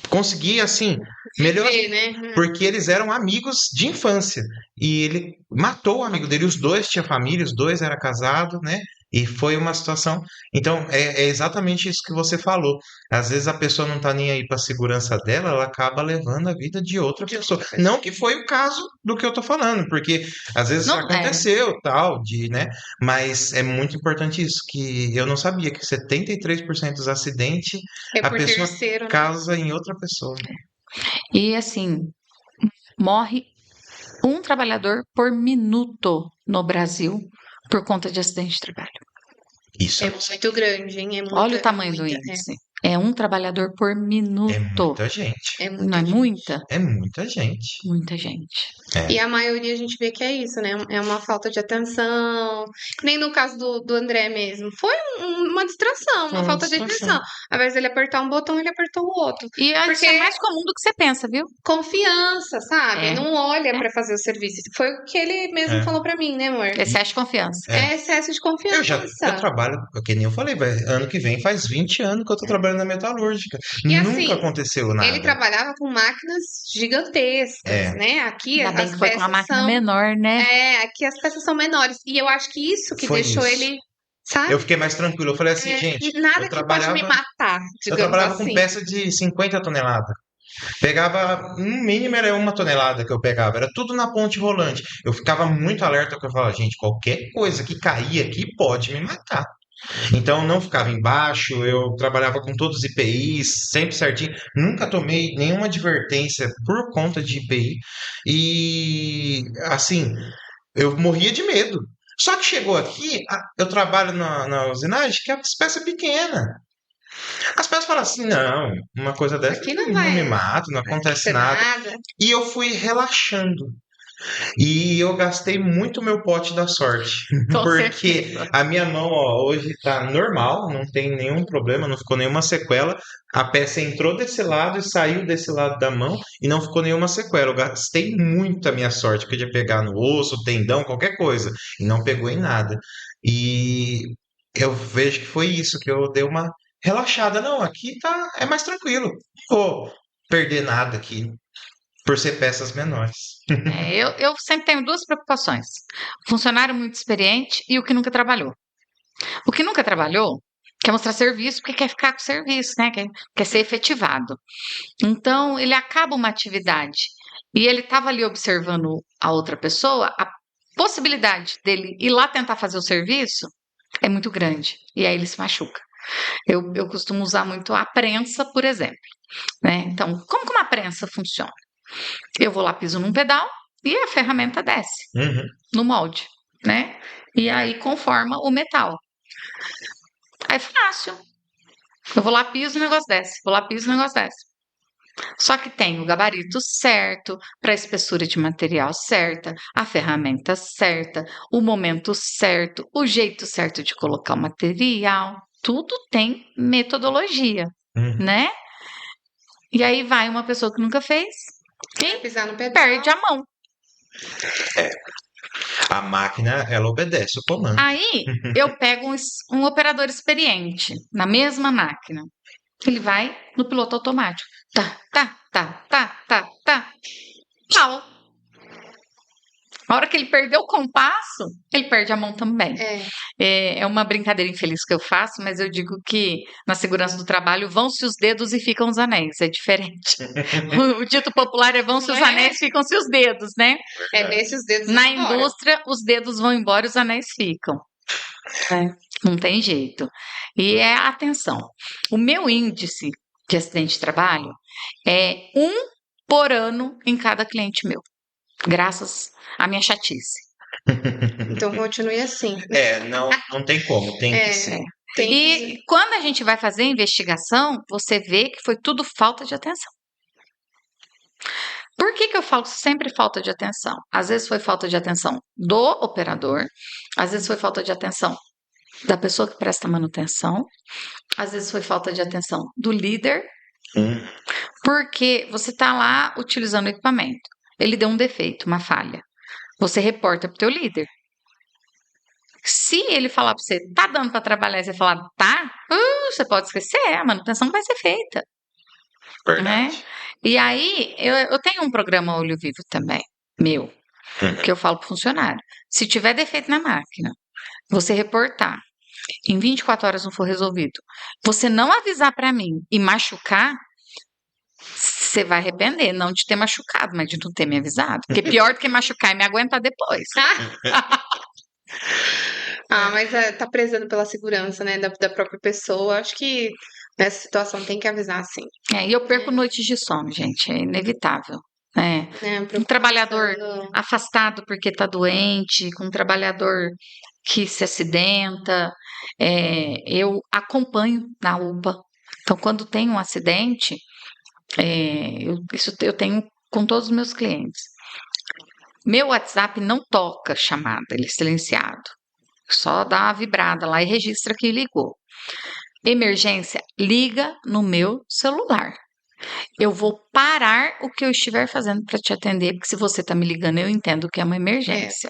conseguir assim melhorar, né? porque eles eram amigos de infância e ele matou o amigo dele. Os dois tinham família, os dois eram casados, né? E foi uma situação. Então, é exatamente isso que você falou. Às vezes a pessoa não tá nem aí para a segurança dela, ela acaba levando a vida de outra pessoa. Não que foi o caso do que eu tô falando, porque às vezes Não é. aconteceu, tal, né? Mas é muito importante isso, que eu não sabia que 73% dos acidentes É a por pessoa terceiro, né? causa em outra pessoa. E assim, morre um trabalhador por minuto no Brasil por conta de acidente de trabalho. Isso É muito grande, hein? Olha o tamanho do muita, índice. É um trabalhador por minuto. é muita gente. É Não é muito. muita? É muita gente. Muita gente. E a maioria a gente vê que é isso, né? É uma falta de atenção. Nem no caso do André mesmo. Foi uma distração, uma Uma falta de distração. atenção. Ao invés dele apertar um botão, ele apertou o outro. E isso Porque é mais comum do que você pensa, viu? confiança, sabe? É. Não olha pra fazer o serviço. Foi o que ele mesmo É. falou pra mim, né, amor? Excesso de confiança. É excesso de confiança. Eu trabalho, que nem eu falei, ano que vem faz 20 anos que eu tô trabalhando na metalúrgica. E Nunca assim, aconteceu nada. ele trabalhava com máquinas gigantescas, né? Aqui Ainda bem as que foi com uma peças máquina são. menor, né? Aqui as peças são menores. E eu acho que isso que Foi deixou isso. ele, sabe? Eu fiquei mais tranquilo. Eu falei assim, gente, Nada eu que pode me trabalhava, matar, eu digamos trabalhava assim. com peça de 50 toneladas. Pegava, no mínimo era 1 tonelada que eu pegava, era tudo na ponte rolante. Eu ficava muito alerta, porque eu falava, gente, qualquer coisa que cair aqui pode me matar. Então eu não ficava embaixo, eu trabalhava com todos os IPIs, sempre certinho. Nunca tomei nenhuma advertência por conta de IPI. E assim, eu morria de medo. Só que chegou aqui, eu trabalho na usinagem, que é uma espécie pequena. As pessoas falam assim, não, uma coisa dessa Aqui não, não vai me mata, não acontece acontecer nada. nada. E eu fui relaxando. E eu gastei muito meu pote da sorte. Com Porque certeza. a minha mão, ó, hoje tá normal, não tem nenhum problema, não ficou nenhuma sequela. A peça entrou desse lado e saiu desse lado da mão e não ficou nenhuma sequela. Eu gastei muito a minha sorte, podia pegar no osso, tendão, qualquer coisa. E não pegou em nada. E eu vejo que foi isso, que eu dei uma relaxada. Não, aqui é mais tranquilo. Não vou perder nada aqui por ser peças menores. Eu sempre tenho duas preocupações: o funcionário muito experiente e o que nunca trabalhou. O que nunca trabalhou quer mostrar serviço porque quer ficar com serviço, né? Quer ser efetivado. Então, ele acaba uma atividade e ele estava ali observando a outra pessoa, a possibilidade dele ir lá tentar fazer o serviço é muito grande. E aí ele se machuca. Eu costumo usar muito a prensa, por exemplo, né? Então, como que uma prensa funciona? Eu vou lá, piso num pedal e a ferramenta desce no molde, né? E aí conforma o metal. Aí é fácil. Eu vou lá, piso, o negócio desce. Vou lá, piso, o negócio desce. Só que tem o gabarito certo, para a espessura de material certa, a ferramenta certa, o momento certo, o jeito certo de colocar o material. Tudo tem metodologia, né? E aí vai uma pessoa que nunca fez e Pisar no pedal. perde a mão. A máquina, ela obedece o comando. Aí eu pego um operador experiente na mesma máquina. Ele vai no piloto automático. Tá, tá, tá, tá, tá, tá. Tchau. A hora que ele perdeu o compasso, ele perde a mão também. É uma brincadeira infeliz que eu faço, mas eu digo que na segurança do trabalho vão-se os dedos e ficam os anéis. É diferente. O dito popular é vão-se os anéis, ficam-se os dedos, né? É nesse os dedos Na vão embora. indústria, os dedos vão embora e os anéis ficam. Não tem jeito. E é a atenção. O meu índice de acidente de trabalho é 1 por ano em cada cliente meu. Graças à minha chatice. Então continue assim. Não tem como, tem que ser. E quando a gente vai fazer a investigação, você vê que foi tudo falta de atenção. Por que eu falo sempre falta de atenção? Às vezes foi falta de atenção do operador, às vezes foi falta de atenção da pessoa que presta manutenção, às vezes foi falta de atenção do líder, porque você está lá utilizando o equipamento, ele deu um defeito, uma falha, você reporta para o teu líder. Se ele falar para você, tá dando para trabalhar, e você falar, tá, você pode esquecer, a manutenção vai ser feita. Verdade. Né? E aí, eu tenho um programa Olho Vivo também, meu, que eu falo pro funcionário. Se tiver defeito na máquina, você reportar, em 24 horas não for resolvido, você não avisar para mim e machucar, você vai arrepender, não de ter machucado, mas de não ter me avisado. Porque pior do que machucar é me aguentar depois. Mas tá prezando pela segurança, né, da própria pessoa. Acho que nessa situação tem que avisar, sim. E eu perco noites de sono, gente, é inevitável. Um trabalhador afastado porque está doente, com um trabalhador que se acidenta, eu acompanho na UPA. Então, quando tem um acidente, isso eu tenho com todos os meus clientes. Meu WhatsApp não toca chamada, ele é silenciado. Só dá uma vibrada lá e registra que ligou. Emergência, liga no meu celular. Eu vou parar o que eu estiver fazendo para te atender, porque se você está me ligando, eu entendo que é uma emergência.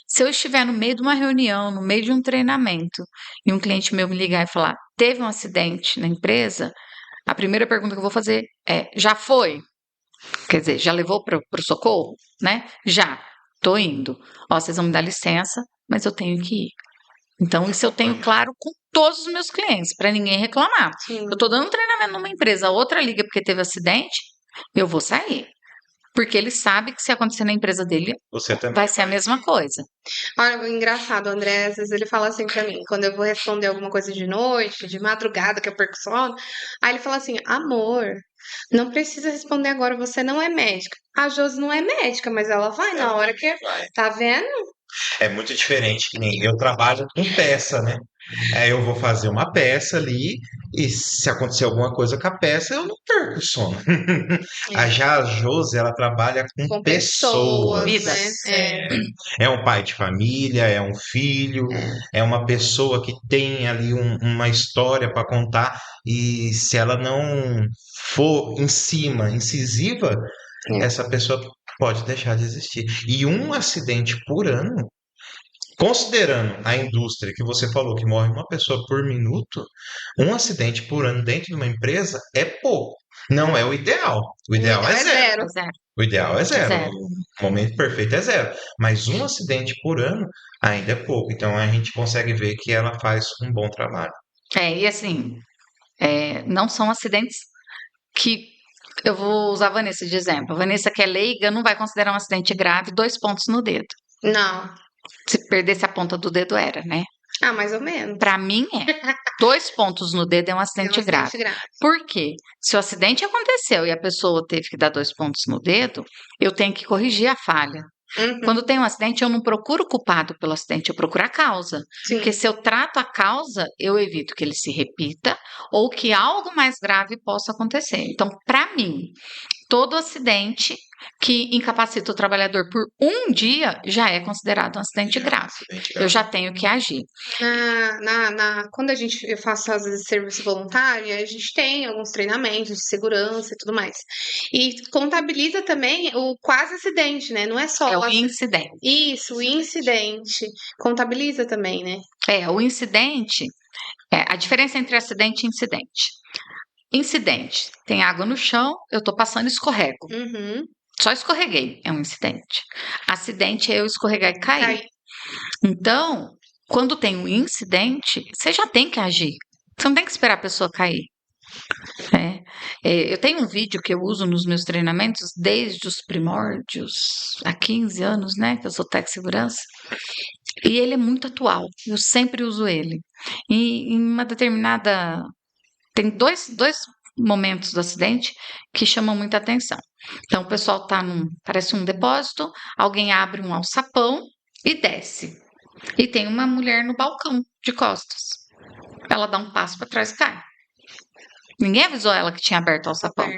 Se eu estiver no meio de uma reunião, no meio de um treinamento, e um cliente meu me ligar e falar, teve um acidente na empresa, a primeira pergunta que eu vou fazer é, já foi? Quer dizer, já levou para o socorro? Né? Já, tô indo. Vocês vão me dar licença, mas eu tenho que ir. Então, isso eu tenho claro com todos os meus clientes, para ninguém reclamar. Sim. Eu estou dando treinamento numa empresa, a outra liga porque teve acidente, eu vou sair. Porque ele sabe que se acontecer na empresa dele, vai ser a mesma coisa. Olha, engraçado, o André, às vezes ele fala assim pra mim, quando eu vou responder alguma coisa de noite, de madrugada, que eu perco sono, aí ele fala assim, amor, não precisa responder agora, você não é médica. A Josi não é médica, mas ela vai na hora que... Tá vendo? É muito diferente, que nem eu trabalho com peça, né? Aí eu vou fazer uma peça ali e se acontecer alguma coisa com a peça, eu não perco o sono. Já a Josi, ela trabalha com pessoas. Vidas. É um pai de família, é um filho, é uma pessoa que tem ali uma história para contar e se ela não for em cima, incisiva, essa pessoa pode deixar de existir. E um acidente por ano, considerando a indústria que você falou que morre uma pessoa por minuto, um acidente por ano dentro de uma empresa é pouco. Não é o ideal. O ideal é zero. O ideal é zero. O momento perfeito é zero. Mas um acidente por ano ainda é pouco. Então a gente consegue ver que ela faz um bom trabalho. E assim, não são acidentes que... Eu vou usar a Vanessa de exemplo. A Vanessa, que é leiga, não vai considerar um acidente grave 2 pontos no dedo. Não. Se perdesse a ponta do dedo, era, né? Mais ou menos. Pra mim, 2 pontos no dedo é um acidente grave. Por quê? Se o acidente aconteceu e a pessoa teve que dar 2 pontos no dedo, eu tenho que corrigir a falha. Quando tem um acidente, eu não procuro o culpado pelo acidente, eu procuro a causa. Sim. Porque se eu trato a causa, eu evito que ele se repita ou que algo mais grave possa acontecer. Então, para mim, todo acidente que incapacita o trabalhador por um dia, já é considerado um acidente grave. Eu já tenho que agir. Quando eu faço às vezes serviço voluntário, a gente tem alguns treinamentos de segurança e tudo mais. E contabiliza também o quase acidente, né? Não é só É o incidente. Isso, o incidente. Contabiliza também, né? O incidente, a diferença entre acidente e incidente. Incidente, tem água no chão, eu tô passando e escorrego. Uhum. Só escorreguei, é um incidente. Acidente é eu escorregar e cair. Cai. Então, quando tem um incidente, você já tem que agir. Você não tem que esperar a pessoa cair. né? Eu tenho um vídeo que eu uso nos meus treinamentos desde os primórdios, há 15 anos, né? Que eu sou técnico de segurança. E ele é muito atual. Eu sempre uso ele. E em uma determinada. Tem dois momentos do acidente que chamam muita atenção. Então, o pessoal está parece um depósito, alguém abre um alçapão e desce. E tem uma mulher no balcão, de costas. Ela dá um passo para trás e cai. Ninguém avisou ela que tinha aberto o alçapão.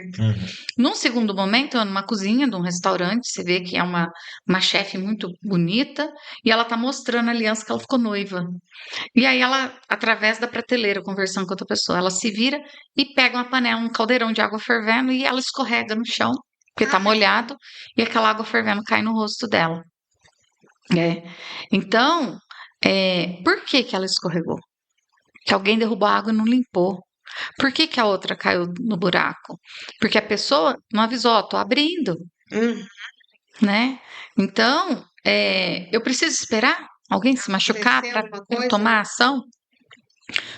Num segundo momento, eu numa cozinha de um restaurante, você vê que é uma chefe muito bonita, e ela tá mostrando a aliança que ela ficou noiva. E aí ela, através da prateleira, conversando com outra pessoa, ela se vira e pega uma panela, um caldeirão de água fervendo, e ela escorrega no chão, porque tá molhado, e aquela água fervendo cai no rosto dela. Então, por que ela escorregou? Que alguém derrubou a água e não limpou. Por que a outra caiu no buraco? Porque a pessoa não avisou, ó, tô abrindo. Né? Então, eu preciso esperar alguém se machucar para tomar ação?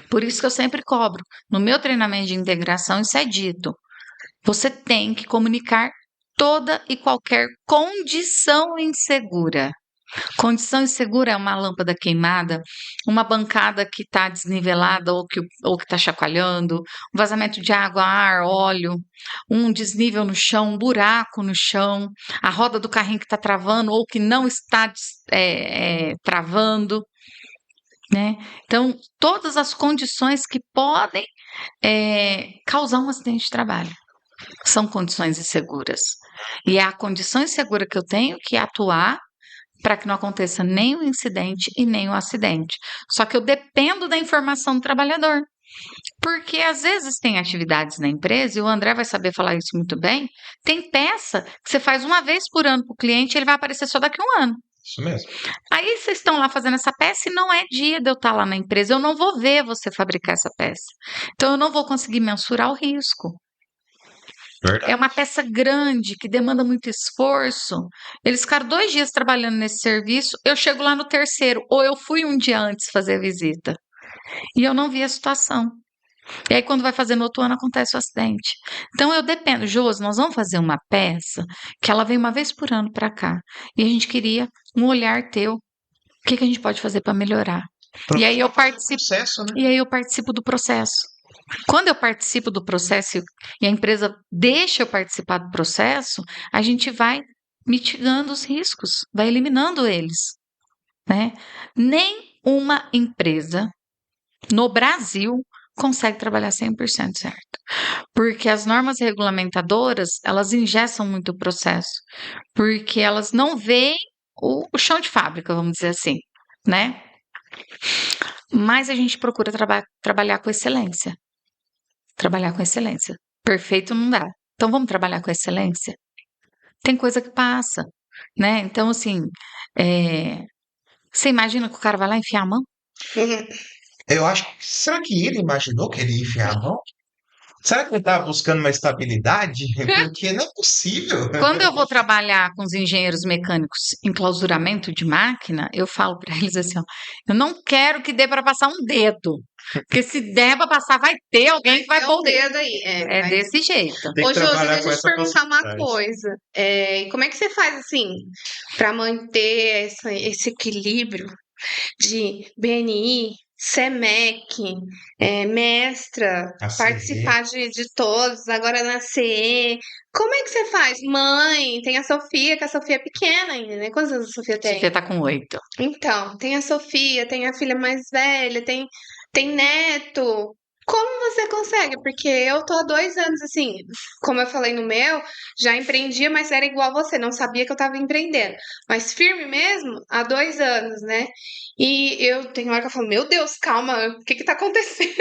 Por isso que eu sempre cobro. No meu treinamento de integração, isso é dito. Você tem que comunicar toda e qualquer condição insegura. Condição insegura é uma lâmpada queimada, uma bancada que está desnivelada ou que está chacoalhando, um vazamento de água, ar, óleo, um desnível no chão, um buraco no chão, a roda do carrinho que está travando ou que não está travando. Né? Então, todas as condições que podem causar um acidente de trabalho são condições inseguras. E é a condição insegura que eu tenho que atuar para que não aconteça nem o incidente e nem o acidente. Só que eu dependo da informação do trabalhador. Porque às vezes tem atividades na empresa, e o André vai saber falar isso muito bem, tem peça que você faz uma vez por ano para o cliente e ele vai aparecer só daqui a um ano. Isso mesmo. Aí vocês estão lá fazendo essa peça e não é dia de eu estar lá na empresa, eu não vou ver você fabricar essa peça. Então eu não vou conseguir mensurar o risco. Verdade. É uma peça grande, que demanda muito esforço. Eles ficaram 2 dias trabalhando nesse serviço, eu chego lá no terceiro, ou eu fui um dia antes fazer a visita. E eu não vi a situação. E aí, quando vai fazer no outro ano, acontece o acidente. Então, eu dependo. Josi, nós vamos fazer uma peça que ela vem uma vez por ano para cá. E a gente queria um olhar teu. O que a gente pode fazer para melhorar? E aí eu participo. Processo, né? E aí eu participo do processo. Quando eu participo do processo e a empresa deixa eu participar do processo, a gente vai mitigando os riscos, vai eliminando eles. Né? Nem uma empresa no Brasil consegue trabalhar 100% certo. Porque as normas regulamentadoras, elas engessam muito o processo. Porque elas não veem o chão de fábrica, vamos dizer assim. Né? Mas a gente procura trabalhar com excelência. Trabalhar com excelência. Perfeito não dá. Então vamos trabalhar com excelência? Tem coisa que passa, né? Então, assim, você imagina que o cara vai lá enfiar a mão? Eu acho. Será que ele imaginou que ele ia enfiar a mão? Será que ele estava buscando uma estabilidade? Porque não é possível. Quando eu vou trabalhar com os engenheiros mecânicos em clausuramento de máquina, eu falo para eles assim, ó, eu não quero que dê para passar um dedo. Porque se der para passar, vai ter alguém que vai pôr o dedo aí. É desse jeito. Tem que Ô, Josi, trabalhar deixa com eu te essa perguntar uma possibilidade. coisa. Como é que você faz, assim, para manter esse equilíbrio de BNI, SEMEC, mestra, A CE. participar de todos, agora na CE. Como é que você faz? Mãe, tem a Sofia, que a Sofia é pequena ainda, né? Quantos anos a Sofia tem? Você tá com 8. Então, tem a Sofia, tem a filha mais velha, tem neto. Como você consegue? Porque eu tô há 2 anos assim, como eu falei no meu, já empreendia, mas era igual você, não sabia que eu tava empreendendo. Mas firme mesmo, há 2 anos, né? E eu tenho hora que eu falo, meu Deus, calma, o que que tá acontecendo?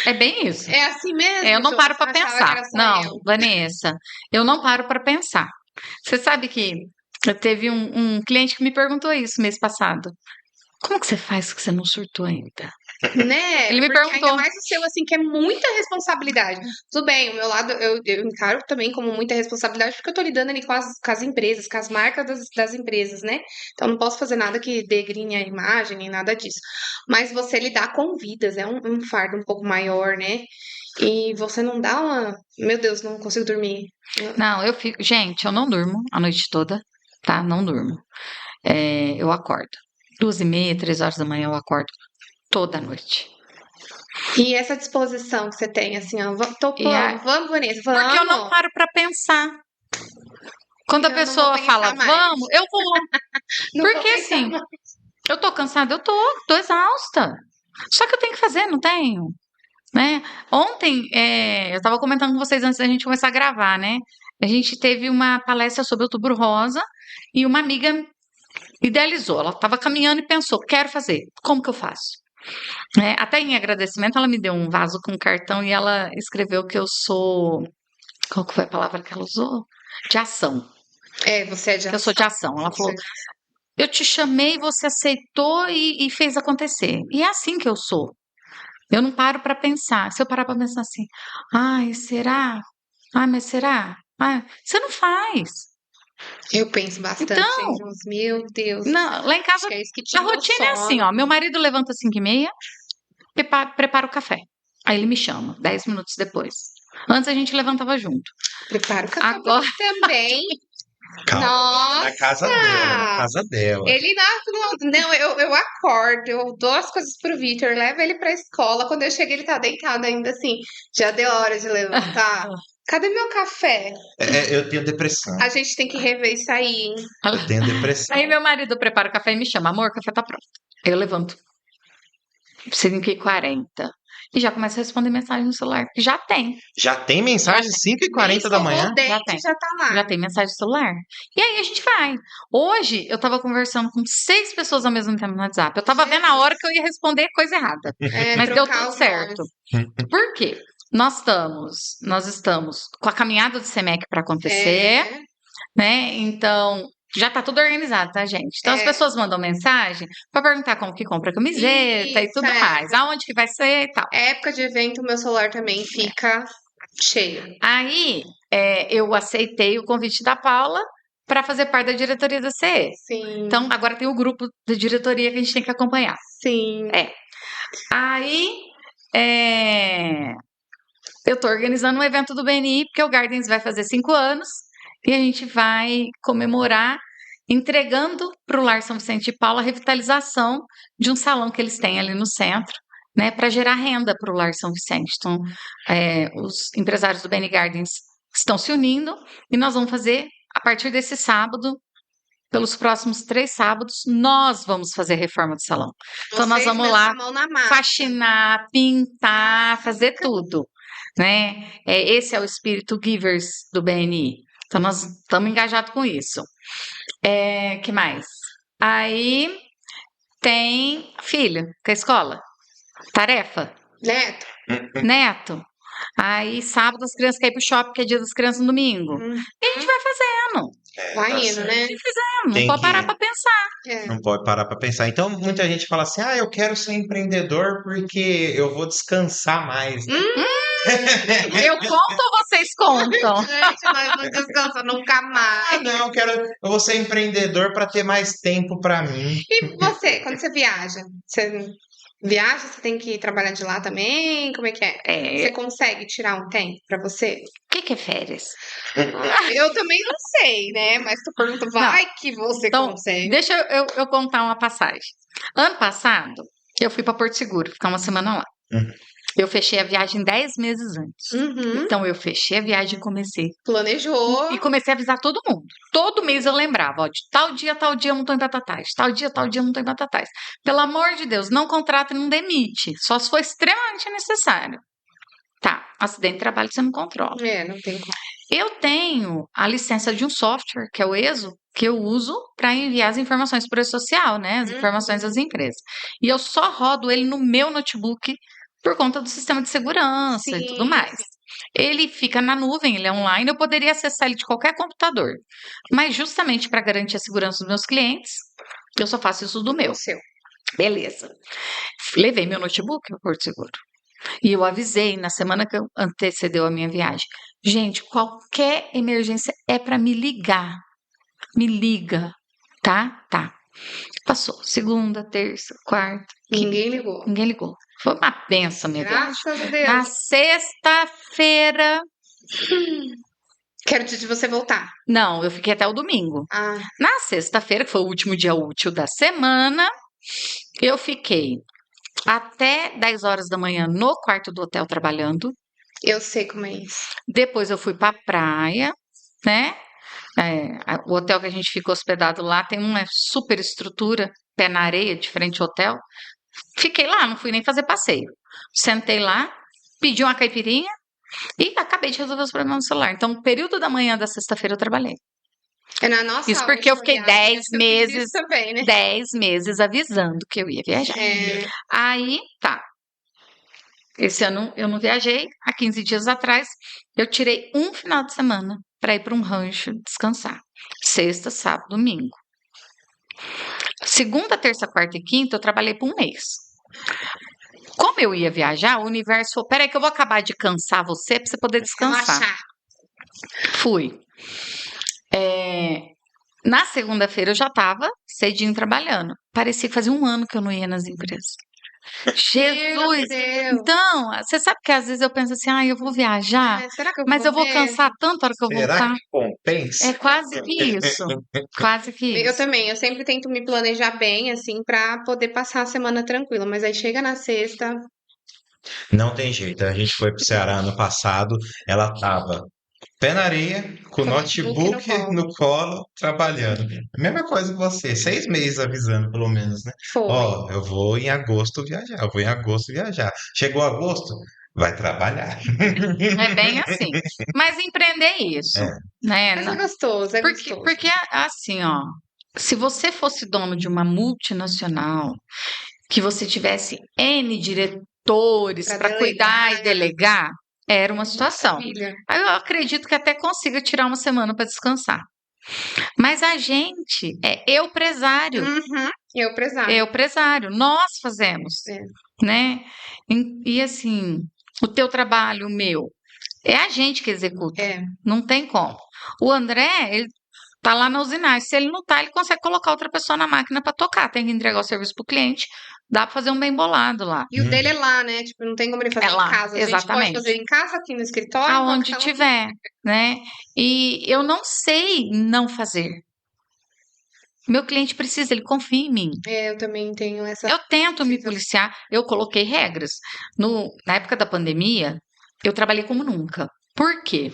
É bem isso. É assim Eu mesmo, não Jô? paro Você para achava que pensar. era só Não, eu? Vanessa, eu não paro para pensar. Você sabe que teve um cliente que me perguntou isso mês passado. Como que você faz que você não surtou ainda? Né? Ele me Porque ainda perguntou. mais o seu, assim, que é muita responsabilidade. Tudo bem, o meu lado eu encaro também como muita responsabilidade, porque eu tô lidando ali com as empresas, com as marcas das empresas, né? Então eu não posso fazer nada que degrinhe a imagem, nem nada disso. Mas você lidar com vidas é um fardo um pouco maior, né? E você não dá uma. Meu Deus, não consigo dormir. Não, eu fico. Gente, eu não durmo a noite toda, tá? Não durmo. Eu acordo. 2h30, 3 horas da manhã eu acordo toda noite. E essa disposição que você tem, assim, ó, E a- vamos, Vanessa, Porque eu não vamos. paro para pensar. Quando a Eu não vou pessoa fala pensar mais. vamos, eu vou. Não vou Porque pensar assim, mais. eu tô cansada, eu tô exausta. Só que eu tenho que fazer, não tenho, né? Ontem, eu tava comentando com vocês antes da gente começar a gravar, né? A gente teve uma palestra sobre Outubro Rosa e uma amiga idealizou. Ela tava caminhando e pensou, quero fazer. Como que eu faço? Até em agradecimento, ela me deu um vaso com cartão e ela escreveu que eu sou. Qual que foi a palavra que ela usou? De ação. Você é de Que eu sou de ação. Ela Você falou: eu te chamei, você aceitou e fez acontecer. E é assim que eu sou. Eu não paro para pensar. Se eu parar para pensar assim, ai, será? Ai, mas será? Ai, você não faz. Eu penso bastante, Então, gente, uns, meu Deus do céu. não, lá em Acho casa, que é isso que a tira o meu rotina é assim, sono. ó. Meu marido levanta às 5h30, prepara o café. Aí ele me chama, 10 minutos depois. Antes a gente levantava junto. Prepara o café pra Agora, mim também. Calma, na casa dela, na Nossa! casa dela. Ele não, eu acordo, eu dou as coisas pro Vitor, levo ele pra escola. Quando eu chego, ele tá deitado ainda assim. Já deu hora de levantar. Cadê meu café? Eu tenho depressão. A gente tem que rever isso aí, hein? Eu tenho depressão. aí meu marido prepara o café e me chama, amor, o café tá pronto. Aí eu levanto, 5h40. E já começo a responder mensagem no celular, que já tem. Já tem mensagem 5h40 da Nem manhã? escovou o Já dente, tem. já tá lá. Já tem mensagem no celular. E aí a gente vai. Hoje eu tava conversando com 6 pessoas ao mesmo tempo no WhatsApp. Eu tava vendo a hora que eu ia responder coisa errada. Mas deu Trocar tudo os certo. nomes. Por quê? Nós estamos com a caminhada do SEMEC para acontecer, É, né? Então, já tá tudo organizado, tá, gente? Então as é. pessoas mandam mensagem para perguntar como que compra a camiseta e Isso, tudo mais, aonde que vai ser e tal. Época de evento, meu celular também fica cheio. Aí, eu aceitei o convite da Paula para fazer parte da diretoria da CE. Sim, Então, agora tem o grupo de diretoria que a gente tem que acompanhar. sim. Aí, eu tô organizando um evento do BNI, porque o Gardens vai fazer 5 anos, e a gente vai comemorar entregando para o Lar São Vicente de Paula a revitalização de um salão que eles têm ali no centro, né, para gerar renda para o Lar São Vicente. Então, os empresários do BNI Gardens estão se unindo e nós vamos fazer, a partir desse sábado, pelos próximos 3 sábados, nós vamos fazer a reforma do salão. Então, nós Vocês vamos mesmo lá com a mão na massa. faxinar, pintar, fazer tudo, né? Esse é o espírito givers do BNI. Então, nós estamos engajados com isso. Que mais? Aí tem filho, com a escola. Tarefa, Neto. neto. Aí, sábado, as crianças querem ir pro shopping, que é dia das crianças no domingo. E a gente vai fazendo. Vai Tá indo, certo. né? Não Tem pode parar que- pra pensar. É. Não pode parar para pensar. Então, muita gente fala assim: ah, eu quero ser empreendedor porque eu vou descansar mais, né? Eu conto ou vocês contam? Gente, nós não descansamos nunca mais. Ah, não, eu vou ser empreendedor para ter mais tempo para mim. E você, quando você viaja? Você viaja, você tem que trabalhar de lá também? Como é que é? Você consegue tirar um tempo pra você? O que é férias? Eu também não sei, né? Mas tu pergunta, vai que você Então, consegue. deixa eu contar uma passagem. Ano passado, eu fui para Porto Seguro, ficar uma semana lá. Uhum. Eu fechei a viagem 10 meses antes. Uhum. Então, eu fechei a viagem e comecei. Planejou. E comecei a avisar todo mundo. Todo mês eu lembrava, ó, de tal dia eu não tô em Batatais. Tal dia eu não tô em Batatais. Pelo amor de Deus, não contrata e não demite. Só se for extremamente necessário. Tá, acidente de trabalho você não controla. Não tem como. Eu tenho a licença de um software, que é o ESO, que eu uso para enviar as informações para o social, né? As informações das empresas. E eu só rodo ele no meu notebook por conta do sistema de segurança e tudo Sim. mais. Ele fica na nuvem, ele é online, eu poderia acessar ele de qualquer computador. Mas justamente para garantir a segurança dos meus clientes, eu só faço isso do meu. O seu. Beleza. Levei meu notebook para Porto Seguro. E eu avisei na semana que antecedeu a minha viagem. Gente, qualquer emergência é para me ligar. Me liga, tá? Tá. Passou. Segunda, terça, quarta. Ninguém ligou. Ninguém ligou. Foi uma benção, minha viagem. Graças a Deus. Na sexta-feira. Quero dizer de você voltar. Não, eu fiquei até o domingo. Na sexta-feira, que foi o último dia útil da semana, eu fiquei até 10 horas da manhã no quarto do hotel trabalhando. Eu sei como é isso. Depois eu fui pra praia, né? O hotel que a gente fica hospedado lá tem uma super estrutura, pé na areia, de frente ao hotel. Fiquei lá, não fui nem fazer passeio. Sentei lá, pedi uma caipirinha e acabei de resolver os problemas no celular. Então, no período da manhã da sexta-feira eu trabalhei. Na nossa Isso porque eu fiquei 10 meses, também, né? 10 meses avisando que eu ia viajar. Aí, tá. Esse ano eu não viajei. Há 15 dias atrás, eu tirei um final de semana para ir para um rancho descansar. Sexta, sábado, domingo. Segunda, terça, quarta e quinta, eu trabalhei por um mês. Como eu ia viajar, o universo falou: peraí, que eu vou acabar de cansar você para você poder descansar. Relaxar. Fui. Na segunda-feira eu já estava cedinho trabalhando. Parecia que fazia um ano que eu não ia nas empresas. Jesus! Então, você sabe que às vezes eu penso assim, eu vou viajar, será que mas eu vou cansar tanto a hora que eu voltar. Será que compensa? É quase que isso. Quase que isso. Eu também, eu sempre tento me planejar bem, assim, pra poder passar a semana tranquila. Mas aí chega na sexta. Não tem jeito. A gente foi pro Ceará ano passado, ela tava pé na areia, com o notebook no colo, trabalhando. Mesma coisa que você, 6 meses avisando, pelo menos, né? Foi. Ó, eu vou em agosto viajar. Chegou agosto, vai trabalhar. É bem assim. Mas empreender é isso, né? Mas é gostoso, é gostoso. Porque assim, ó, se você fosse dono de uma multinacional, que você tivesse N diretores para cuidar e delegar, era uma situação. Aí eu acredito que até consiga tirar uma semana para descansar. Mas a gente é eu-presário. Eu-presário. Nós fazemos, né? E assim, o teu trabalho, o meu, é a gente que executa. Não tem como. O André, ele tá lá na usinagem. Se ele não tá, ele consegue colocar outra pessoa na máquina para tocar. Tem que entregar o serviço pro cliente. Dá para fazer um bem bolado lá. E o dele é lá, né? Tipo, não tem como ele fazer em casa. A gente pode fazer em casa, aqui no escritório. Aonde tiver, né? E eu não sei não fazer. Meu cliente precisa, ele confia em mim. Eu também tenho essa... Eu tento me policiar. Eu coloquei regras. Na época da pandemia, eu trabalhei como nunca. Por quê?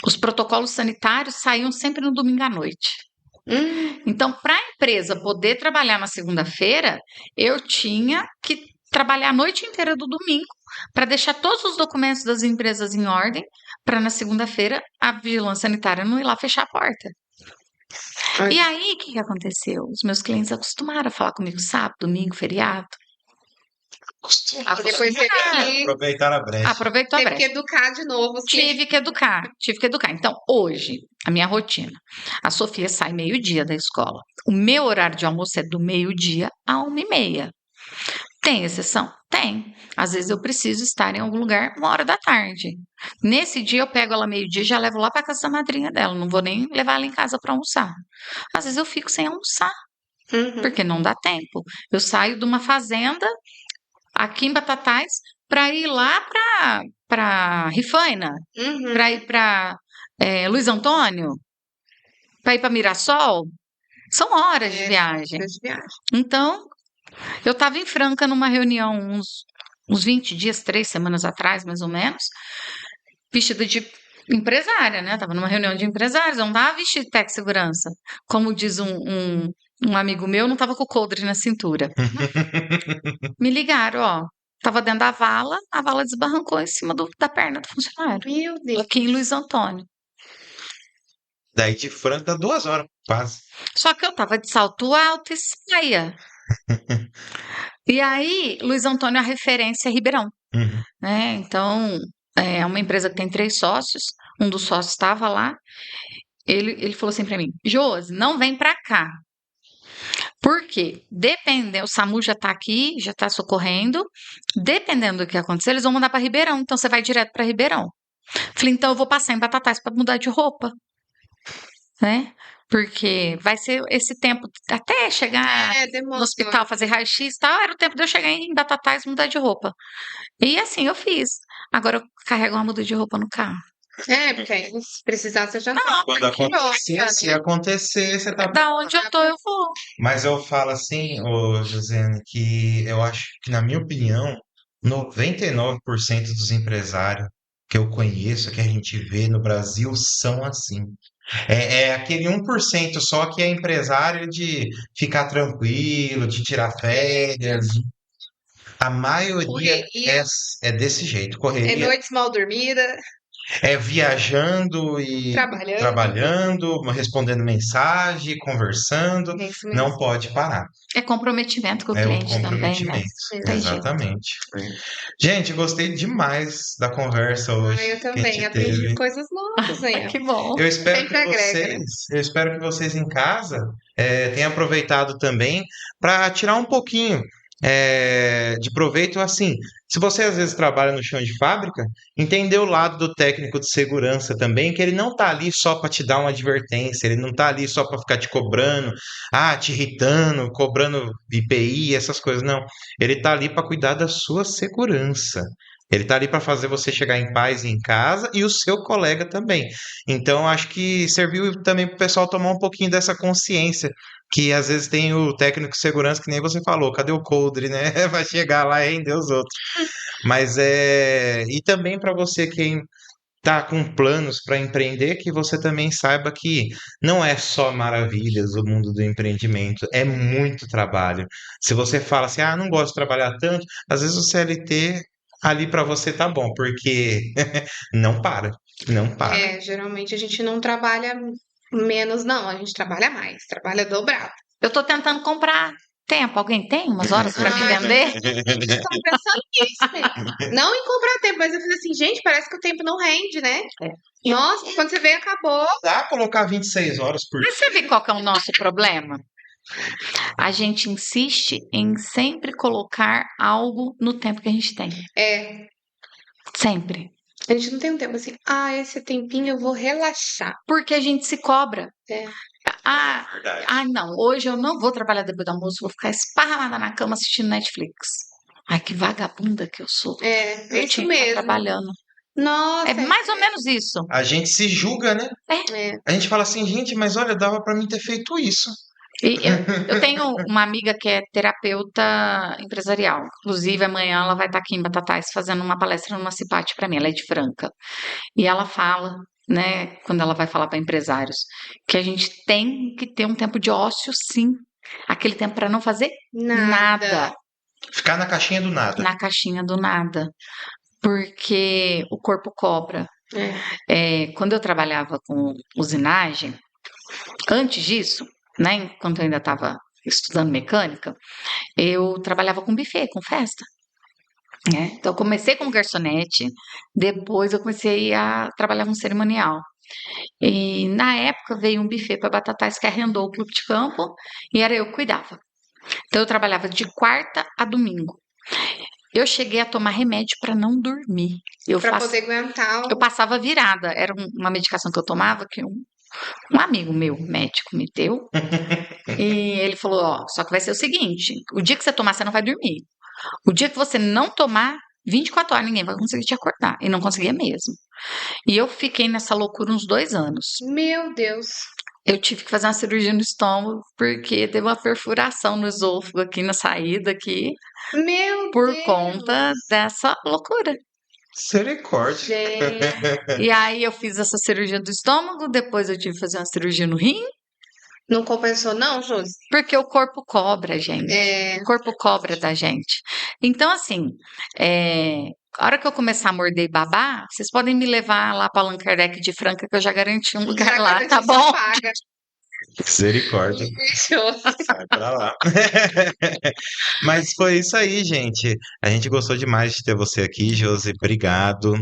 Os protocolos sanitários saíam sempre no domingo à noite. Então, para a empresa poder trabalhar na segunda-feira, eu tinha que trabalhar a noite inteira do domingo para deixar todos os documentos das empresas em ordem, para na segunda-feira a vigilância sanitária não ir lá fechar a porta. E aí, o que aconteceu? Os meus clientes acostumaram a falar comigo sábado, domingo, feriado. Depois teve que... Aproveitar a brecha. Aproveitou a brecha. Teve que educar de novo. Tive que educar. Então, hoje, a minha rotina. A Sofia sai meio-dia da escola. O meu horário de almoço é do meio-dia a 1h30. Tem exceção? Tem. Às vezes eu preciso estar em algum lugar 1h da tarde. Nesse dia eu pego ela meio-dia e já levo lá para casa da madrinha dela. Não vou nem levar ela em casa para almoçar. Às vezes eu fico sem almoçar. Porque não dá tempo. Eu saio de uma fazenda aqui em Batatais para ir lá para Rifaina, para ir para Luiz Antônio, para ir para Mirassol. São horas de viagem. Então, eu estava em Franca numa reunião uns 20 dias, 3 semanas atrás, mais ou menos, vestida de empresária, né? Tava numa reunião de empresários, eu não tava vestida de tech segurança. Como diz um amigo meu, não tava com o coldre na cintura. Me ligaram, ó. Tava dentro da vala, a vala desbarrancou em cima da perna do funcionário. Meu Deus. Aqui em Luiz Antônio. Daí de Franca dá 2 horas, quase. Só que eu tava de salto alto e saia. E aí, Luiz Antônio é a referência é Ribeirão, Uhum. né? Então, é uma empresa que tem 3 sócios. Um dos sócios estava lá. Ele falou assim pra mim: Josi, não vem pra cá. Porque, dependendo, o SAMU já tá aqui, já tá socorrendo. Dependendo do que acontecer, eles vão mandar pra Ribeirão. Então, você vai direto pra Ribeirão. Falei, então eu vou passar em Batatais pra mudar de roupa, né? Porque vai ser esse tempo até chegar no Demora. hospital, fazer raio-x e tal, era o tempo de eu chegar em Batatais e mudar de roupa. E assim eu fiz. Agora eu carrego uma muda de roupa no carro. Porque aí, se precisar, você já Não, Quando porque acontecer, gosta, se né? acontecer, você tá. Da onde eu tô, eu vou. Mas eu falo assim, ô Josiane, que eu acho que, na minha opinião, 99% dos empresários que eu conheço, que a gente vê no Brasil, são assim. É aquele 1% só que é empresário de ficar tranquilo, de tirar férias. A maioria Correria, é desse jeito, é correria. noites mal dormida, É viajando e trabalhando. trabalhando, respondendo mensagem, conversando, É isso mesmo. não pode parar. É comprometimento com o É o cliente também, né? comprometimento. Não tem jeito. Exatamente. Gente, gostei demais da conversa hoje Eu que a também gente aprendi teve. coisas novas aí, ó. Que bom. Eu espero Sempre que agrega, né? vocês em casa tenham aproveitado também para tirar um pouquinho de proveito assim. Se você às vezes trabalha no chão de fábrica, entender o lado do técnico de segurança também, que ele não tá ali só para te dar uma advertência, ele não tá ali só para ficar te cobrando, te irritando, cobrando IPI, essas coisas, não. Ele tá ali para cuidar da sua segurança. Ele tá ali para fazer você chegar em paz em casa e o seu colega também. Então, acho que serviu também para o pessoal tomar um pouquinho dessa consciência, que às vezes tem o técnico de segurança, que nem você falou, cadê o coldre, né? Vai chegar lá e render os outros. Mas e também para você que tá com planos para empreender, que você também saiba que não é só maravilhas o mundo do empreendimento, é muito trabalho. Se você fala assim, não gosto de trabalhar tanto, às vezes o CLT ali para você tá bom, porque não para, não para. Geralmente a gente não trabalha menos, não. A gente trabalha mais, trabalha dobrado. Eu tô tentando comprar tempo. Alguém tem umas horas para me Ah, vender? Estão pensando nisso mesmo. Não em comprar tempo, mas eu falei assim, gente, parece que o tempo não rende, né? Nossa, quando você vê, acabou. Dá pra colocar 26 horas por Mas você vê qual que é o nosso problema? A gente insiste em sempre colocar algo no tempo que a gente tem. Sempre. A gente não tem um tempo assim, esse tempinho eu vou relaxar. Porque a gente se cobra. É. verdade. Não, hoje eu não vou trabalhar depois do almoço, vou ficar esparramada na cama assistindo Netflix. Ai, que vagabunda que eu sou. É Eu isso tinha que estar mesmo. trabalhando. Nossa. É mais ou menos isso. A gente se julga, né? É. A gente fala assim, gente, mas olha, dava pra mim ter feito isso. E eu tenho uma amiga que é terapeuta empresarial. Inclusive, amanhã ela vai estar aqui em Batatais fazendo uma palestra numa Cipate para mim. Ela é de Franca. E ela fala, né, quando ela vai falar para empresários, que a gente tem que ter um tempo de ócio, sim. Aquele tempo para não fazer nada. Ficar na caixinha do nada. Na caixinha do nada. Porque o corpo cobra. Quando eu trabalhava com usinagem, antes disso, né, enquanto eu ainda estava estudando mecânica, eu trabalhava com buffet, com festa. Né? Então, eu comecei como garçonete, depois eu comecei a trabalhar com cerimonial. E na época veio um buffet para Batatais que arrendou o clube de campo e era eu que cuidava. Então, eu trabalhava de quarta a domingo. Eu cheguei a tomar remédio para não dormir. Para poder aguentar. Eu passava virada. Era uma medicação que eu tomava que um amigo meu, médico, me deu. E ele falou, só que vai ser o seguinte, o dia que você tomar, você não vai dormir. O dia que você não tomar, 24 horas, ninguém vai conseguir te acordar. E não conseguia mesmo. E eu fiquei nessa loucura uns 2 anos. Meu Deus. Eu tive que fazer uma cirurgia no estômago porque teve uma perfuração no esôfago aqui na saída aqui Meu por Deus! conta dessa loucura. Misericórdia. Gente, E aí eu fiz essa cirurgia do estômago, depois eu tive que fazer uma cirurgia no rim, não compensou não, Josi? porque o corpo cobra, gente. É, O corpo cobra da gente. Então, assim, a hora que eu começar a morder e babar, vocês podem me levar lá para Allan Kardec de Franca, que eu já garanti um lugar já lá, garantiu tá sua bom? paga. Misericórdia. Fechou. Sai pra lá. Mas foi isso aí, gente. A gente gostou demais de ter você aqui, Josi. Obrigado.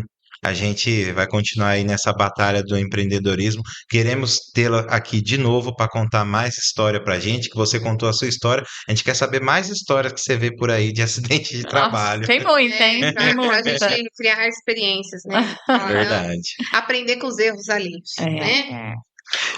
A gente vai continuar aí nessa batalha do empreendedorismo. Queremos tê-la aqui de novo para contar mais história pra gente, que você contou a sua história. A gente quer saber mais histórias que você vê por aí de acidente de Nossa, trabalho. tem muita, hein? Tem Pra muita. gente criar experiências, né? Falar, Verdade. aprender com os erros alheios, né? É.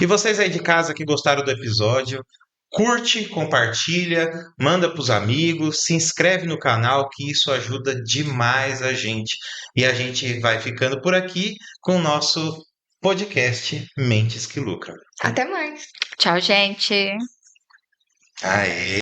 E vocês aí de casa que gostaram do episódio, curte, compartilha, manda para os amigos, se inscreve no canal, que isso ajuda demais a gente. E a gente vai ficando por aqui com o nosso podcast Mentes que Lucram. Até mais. Tchau, gente. Aê!